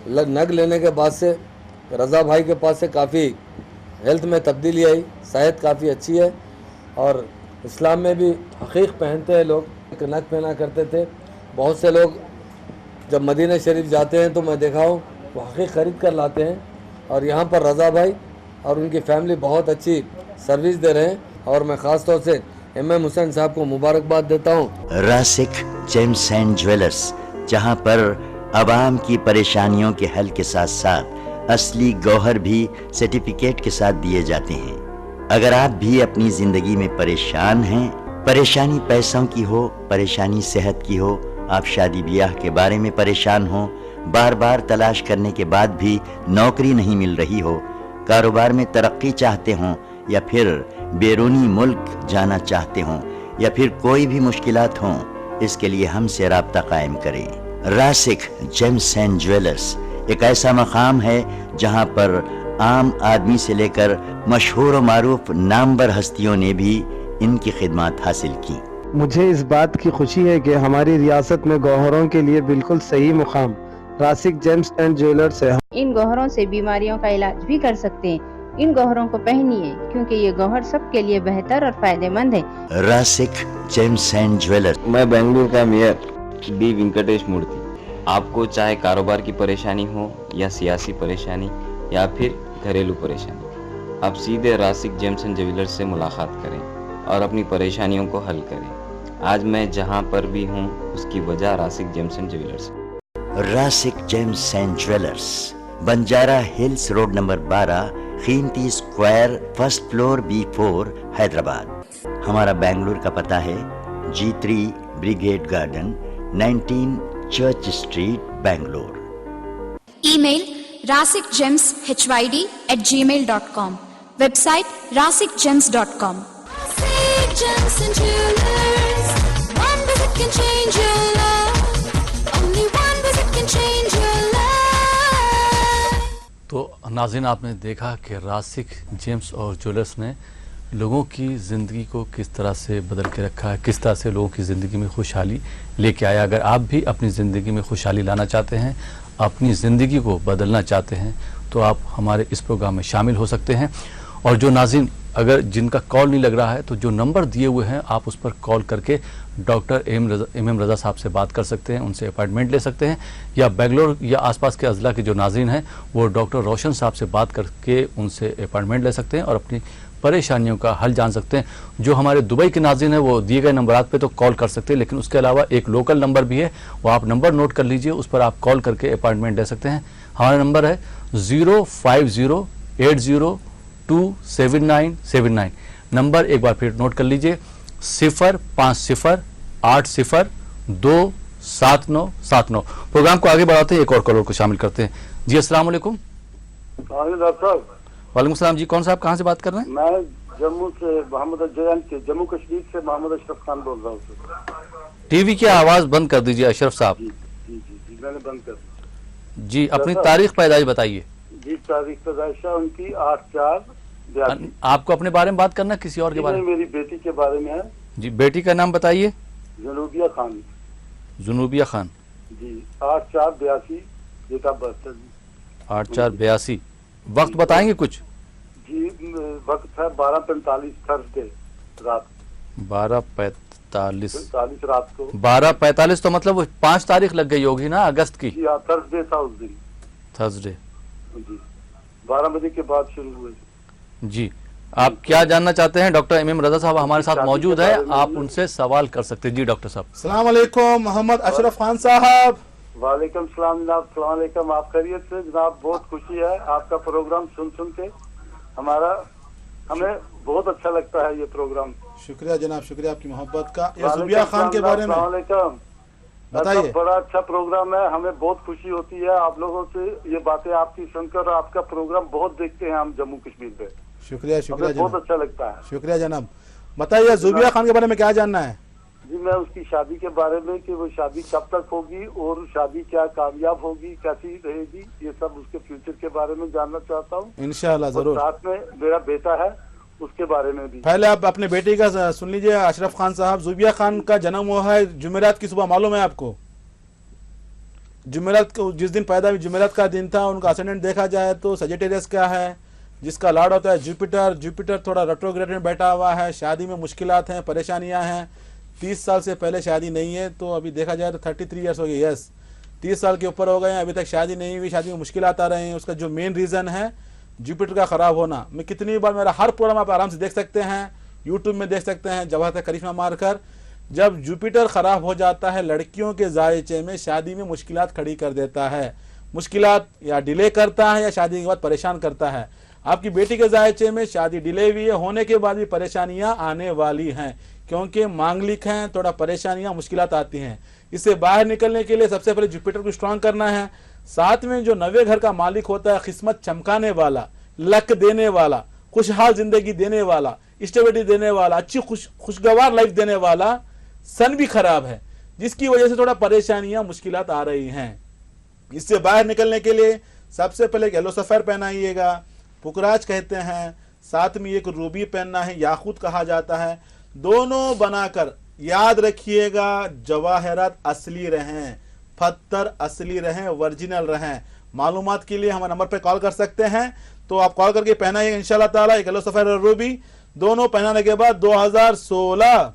नग लेने के बाद से रज़ा भाई के पास से काफ़ी हेल्थ में तब्दीली आई, सेहत काफ़ी अच्छी है। और इस्लाम में भी हकीक पहनते हैं लोग, नग पहना करते थे। बहुत से लोग जब मदीना शरीफ जाते हैं तो मैं देखा हूँ वो हकीक ख़रीद कर लाते हैं, और यहाँ पर रज़ा भाई और उनकी फैमिली बहुत अच्छी सर्विस दे रहे हैं, और मैं ख़ास तौर से MM हुसैन साहब को मुबारकबाद देता हूँ। रासिक जेम्स एंड ज्वेलर्स, जहाँ पर आवाम की परेशानियों के हल के साथ साथ असली गौहर भी सर्टिफिकेट के साथ दिए जाते हैं। अगर आप भी अपनी जिंदगी में परेशान हैं, परेशानी पैसों की हो, परेशानी सेहत की हो, आप शादी ब्याह के बारे में परेशान हो, बार बार तलाश करने के बाद भी नौकरी नहीं मिल रही हो, कारोबार में तरक्की चाहते हों, या फिर बैरूनी मुल्क जाना चाहते हों, या फिर कोई भी मुश्किलात हों, इसके लिए हमसे राब्ता कायम करें। रासिक जेम्स एंड ज्वेलर्स एक ऐसा मकाम है जहां पर आम आदमी से लेकर मशहूर और मारूफ नामवर हस्तियों ने भी इनकी खिदमत हासिल की। मुझे इस बात की खुशी है कि हमारी रियासत में गौहरों के लिए बिल्कुल सही मुकाम रासिक जेम्स एंड ज्वेलर्स है। इन गौहरों से बीमारियों का इलाज भी कर सकते हैं। इन गौहरों को पहनिए क्योंकि ये गौहर सबके लिए बेहतर और फायदेमंद है। रासिक जेम्स एंड ज्वेलर्स। मैं बेंगलुरु का मेयर B वेंकटेश मूर्ति। आपको चाहे कारोबार की परेशानी हो या सियासी परेशानी या फिर घरेलू परेशानी, आप सीधे रासिक जेम्स एंड ज्वेलर्स से मुलाकात करें और अपनी परेशानियों को हल करें। आज मैं जहां पर भी हूं उसकी वजह Rasik gems and jewellers. Rasik gems and jewellers, Banjara hills road number 12, Kimtee square, first floor, B4, Hyderabad. हमारा बेंगलुरु का पता है G3 brigade garden, 19 church street, Bangalore. Email rasikgems@gmail.com, website rasikgems.com। Rasik Gems and Jewelers, one visit can change your life. Only one visit can change your life. तो नाज़रीन, आपने देखा कि रासिक James और ज्वेलर्स ने लोगों की ज़िंदगी को किस तरह से बदल के रखा है, किस तरह से लोगों की ज़िंदगी में खुशहाली लेके आया। अगर आप भी अपनी ज़िंदगी में खुशहाली लाना चाहते हैं, अपनी ज़िंदगी को बदलना चाहते हैं, तो आप हमारे इस प्रोग्राम में शामिल हो सकते हैं। और जो नाज़रीन अगर जिनका कॉल नहीं लग रहा है, तो जो नंबर दिए हुए हैं आप उस पर कॉल करके डॉक्टर MM रज़ा साहब से बात कर सकते हैं, उनसे अपॉइंटमेंट ले सकते हैं, या बेंगलोर या आसपास के अज़ला के जो नाज़रीन हैं वो डॉक्टर रोशन साहब से बात करके उनसे अपॉइंटमेंट ले सकते हैं और अपनी परेशानियों का हल जान सकते हैं। जो हमारे दुबई के नाज़रीन हैं वो दिए गए नंबरात पे तो कॉल कर सकते हैं, लेकिन उसके अलावा एक लोकल नंबर भी है, वो आप नंबर नोट कर लीजिए, उस पर आप कॉल करके अपॉइंटमेंट ले सकते हैं। हमारा नंबर है 05080279799। नंबर एक बार फिर नोट कर लीजिए, 0508027927979। प्रोग्राम को आगे बढ़ाते हैं, एक और कॉलर को शामिल करते हैं। जी अस्सलाम वालेकुम। डॉक्टर साहब। वालेकुम सलाम जी, कौन साहब कहाँ से बात कर रहे हैं? मैं जम्मू से मोहम्मद जयंत के जम्मू कश्मीर से मोहम्मद अशरफ खान बोल रहा हूँ सर। टीवी की आवाज बंद कर दीजिए अशरफ साहब। जी जी जी मैंने बंद कर दी। जी अपनी तारीख पैदाइश बताइए। जी तारीख पैदाइश है उनकी 8/4/82। आपको अपने बारे में बात करना किसी और के बारे में? मेरी बेटी के बारे में है। जी बेटी का नाम बताइए। जुनूबिया खान। जुनूबिया खान। जी 8/4/82 डेट ऑफ बर्थ है। 8/4/82। वक्त बताएंगे कुछ? जी वक्त है 12:45 थर्सडे रात। 12:45 रात को। 12:45 तो मतलब 5 तारीख लग गई होगी ना अगस्त की? जी थर्सडे था उस दिन। थर्सडे जी 12 बजे के बाद शुरू हुए। जी आप क्या जानना चाहते हैं? डॉक्टर एम रजा साहब हमारे साथ मौजूद है, आप उनसे सवाल कर सकते हैं। जी डॉक्टर साहब। अस्सलाम वालेकुम मोहम्मद अशरफ खान साहब। वालेकुम सलाम जनाब। अस्सलाम वालेकुम। आप खैरियत से जनाब? बहुत खुशी है आपका प्रोग्राम सुन के। हमें बहुत अच्छा लगता है ये प्रोग्राम। शुक्रिया जनाब, शुक्रिया आपकी मोहब्बत का। ये जुबिया खान के बारे में बताइए। बड़ा अच्छा प्रोग्राम है, हमें बहुत खुशी होती है आप लोगों से ये बातें आपकी सुनकर। आपका प्रोग्राम बहुत देखते हैं हम जम्मू कश्मीर पे। शुक्रिया शुक्रिया बहुत अच्छा लगता है। शुक्रिया जनाब। बताइए जुबिया खान के बारे में क्या जानना है? जी मैं उसकी शादी के बारे में कि वो शादी कब तक होगी और शादी क्या कामयाब होगी, कैसी रहेगी, ये सब उसके फ्यूचर के बारे में जानना चाहता हूँ। इंशाल्लाह जरूर। साथ में मेरा बेटा है उसके बारे में भी। पहले आप अपने बेटी का सुन लीजिए। अशरफ खान साहब, जुबिया खान का जन्म हुआ है जुमेरात की सुबह, मालूम है आपको? जुमेरात को जिस दिन पैदा हुई जुमेरात का दिन था। उनका असेंडेंट देखा जाए तो सजिटेरियस का है, जिसका लॉर्ड होता है जुपिटर। जुपिटर थोड़ा रेट्रोग्रेड में बैठा हुआ है। शादी में मुश्किलात हैं, परेशानियां हैं। 30 साल से पहले शादी नहीं है, तो अभी देखा जाए तो 33 ईयर्स हो गए। यस 30 साल के ऊपर हो गए हैं, अभी तक शादी नहीं हुई। शादी में मुश्किलात आ रहे हैं। उसका जो मेन रीज़न है जुपिटर का ख़राब होना। मैं कितनी बार मेरा हर प्रोग्राम आप आराम से देख सकते हैं, यूट्यूब में देख सकते हैं, जवाहर करिश्मा मारकर। जब जुपिटर ख़राब हो जाता है लड़कियों के जायचे में, शादी में मुश्किलात खड़ी कर देता है। मुश्किलात या डिले करता है या शादी के बाद परेशान करता है। आपकी बेटी के जायचे में शादी डिले हुई है, होने के बाद भी परेशानियां आने वाली हैं, क्योंकि मांगलिक हैं, थोड़ा परेशानियां मुश्किलात आती हैं। इससे बाहर निकलने के लिए सबसे पहले जुपिटर को स्ट्रांग करना है। साथ में जो नवे घर का मालिक होता है, किस्मत चमकाने वाला, लक देने वाला, खुशहाल जिंदगी देने वाला, स्टेबिलिटी देने वाला, अच्छी खुशगवार लाइफ देने वाला सन भी खराब है, जिसकी वजह से थोड़ा परेशानियां मुश्किलात आ रही हैं। इससे बाहर निकलने के लिए सबसे पहले येलो सफेर पहनाइएगा, पुकराज कहते हैं। साथ में एक रूबी पहनना है, याकूत कहा जाता है। दोनों बनाकर याद रखिएगा, जवाहरात असली रहें, पत्थर असली रहें, ओरिजिनल रहें। मालूमात के लिए हमारे नंबर पे कॉल कर सकते हैं, तो आप कॉल करके पहनाइएगा इंशाल्लाह ताला। एक येलो सफेर और रूबी दोनों पहनाने के बाद 2016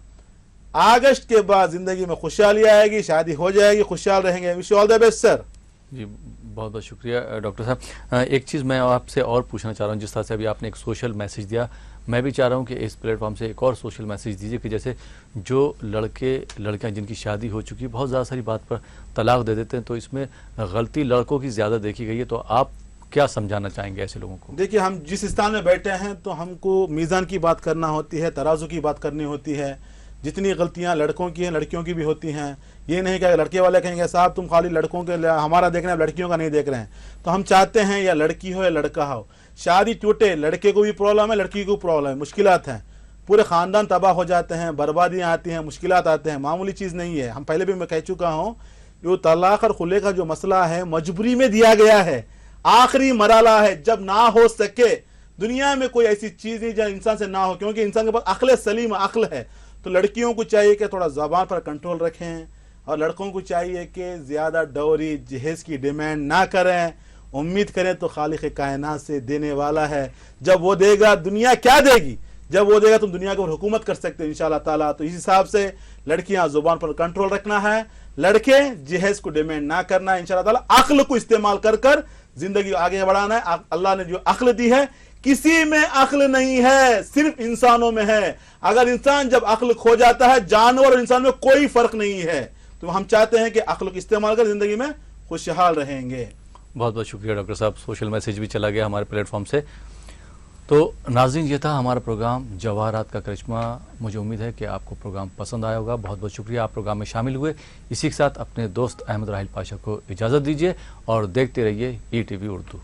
अगस्त के बाद जिंदगी में खुशहाली आएगी, शादी हो जाएगी, खुशहाल रहेंगे। Wish you all the best sir. जी बहुत बहुत शुक्रिया डॉक्टर साहब। एक चीज़ मैं आपसे और पूछना चाह रहा हूँ, जिस तरह से अभी आपने एक सोशल मैसेज दिया, मैं भी चाह रहा हूँ कि इस प्लेटफॉर्म से एक और सोशल मैसेज दीजिए कि जैसे जो लड़कियाँ जिनकी शादी हो चुकी है बहुत ज़्यादा सारी बात पर तलाक दे देते हैं, तो इसमें गलती लड़कों की ज़्यादा देखी गई है, तो आप क्या समझाना चाहेंगे ऐसे लोगों को? देखिए, हम जिस स्थान में बैठे हैं तो हमको मीज़ान की बात करना होती है, तराजू की बात करनी होती है। जितनी गलतियां लड़कों की हैं लड़कियों की भी होती हैं। ये नहीं कि लड़के वाले कहेंगे साहब तुम खाली लड़कों के हमारा देख रहे हैं, लड़कियों का नहीं देख रहे हैं। तो हम चाहते हैं या लड़की हो या लड़का हो, शादी टूटे, लड़के को भी प्रॉब्लम है, लड़की को प्रॉब्लम है, मुश्किलात हैं, पूरे ख़ानदान तबाह हो जाते हैं, बर्बादियाँ आती हैं, मुश्किलात आते हैं, मामूली चीज़ नहीं है। हम पहले भी मैं कह चुका हूँ, जो तलाक और खुले का जो मसला है मजबूरी में दिया गया है, आखिरी मराला है। जब ना हो सके, दुनिया में कोई ऐसी चीज़ नहीं जो इंसान से ना हो, क्योंकि इंसान के पास अक्ल सलीम अक्ल है। तो लड़कियों को चाहिए कि थोड़ा ज़बान पर कंट्रोल रखें, और लड़कों को चाहिए कि ज़्यादा डौरी जहेज की डिमांड ना करें। उम्मीद करें तो खालिक कायनात से देने वाला है, जब वो देगा दुनिया क्या देगी, जब वो देगा तुम दुनिया के ऊपर हुकूमत कर सकते हो इंशाल्लाह ताला। तो इस हिसाब से लड़कियां ज़ुबान पर कंट्रोल रखना है, लड़के जहेज को डिमांड ना करना है इंशाल्लाह ताला। अक्ल को इस्तेमाल कर कर जिंदगी आगे बढ़ाना है। अल्लाह ने जो अक्ल दी है, किसी में अक्ल नहीं है, सिर्फ इंसानों में है। अगर इंसान जब अक्ल खो जाता है, जानवर और इंसान में कोई फर्क नहीं है। तो हम चाहते हैं कि अक्ल को इस्तेमाल कर जिंदगी में खुशहाल रहेंगे। बहुत बहुत शुक्रिया डॉक्टर साहब। सोशल मैसेज भी चला गया हमारे प्लेटफॉर्म से। तो नाज़रीन, ये था हमारा प्रोग्राम जवाहरात का करिश्मा। मुझे उम्मीद है कि आपको प्रोग्राम पसंद आया होगा। बहुत बहुत शुक्रिया आप प्रोग्राम में शामिल हुए। इसी के साथ अपने दोस्त अहमद राहिल पाशा को इजाज़त दीजिए और देखते रहिए ETV उर्दू।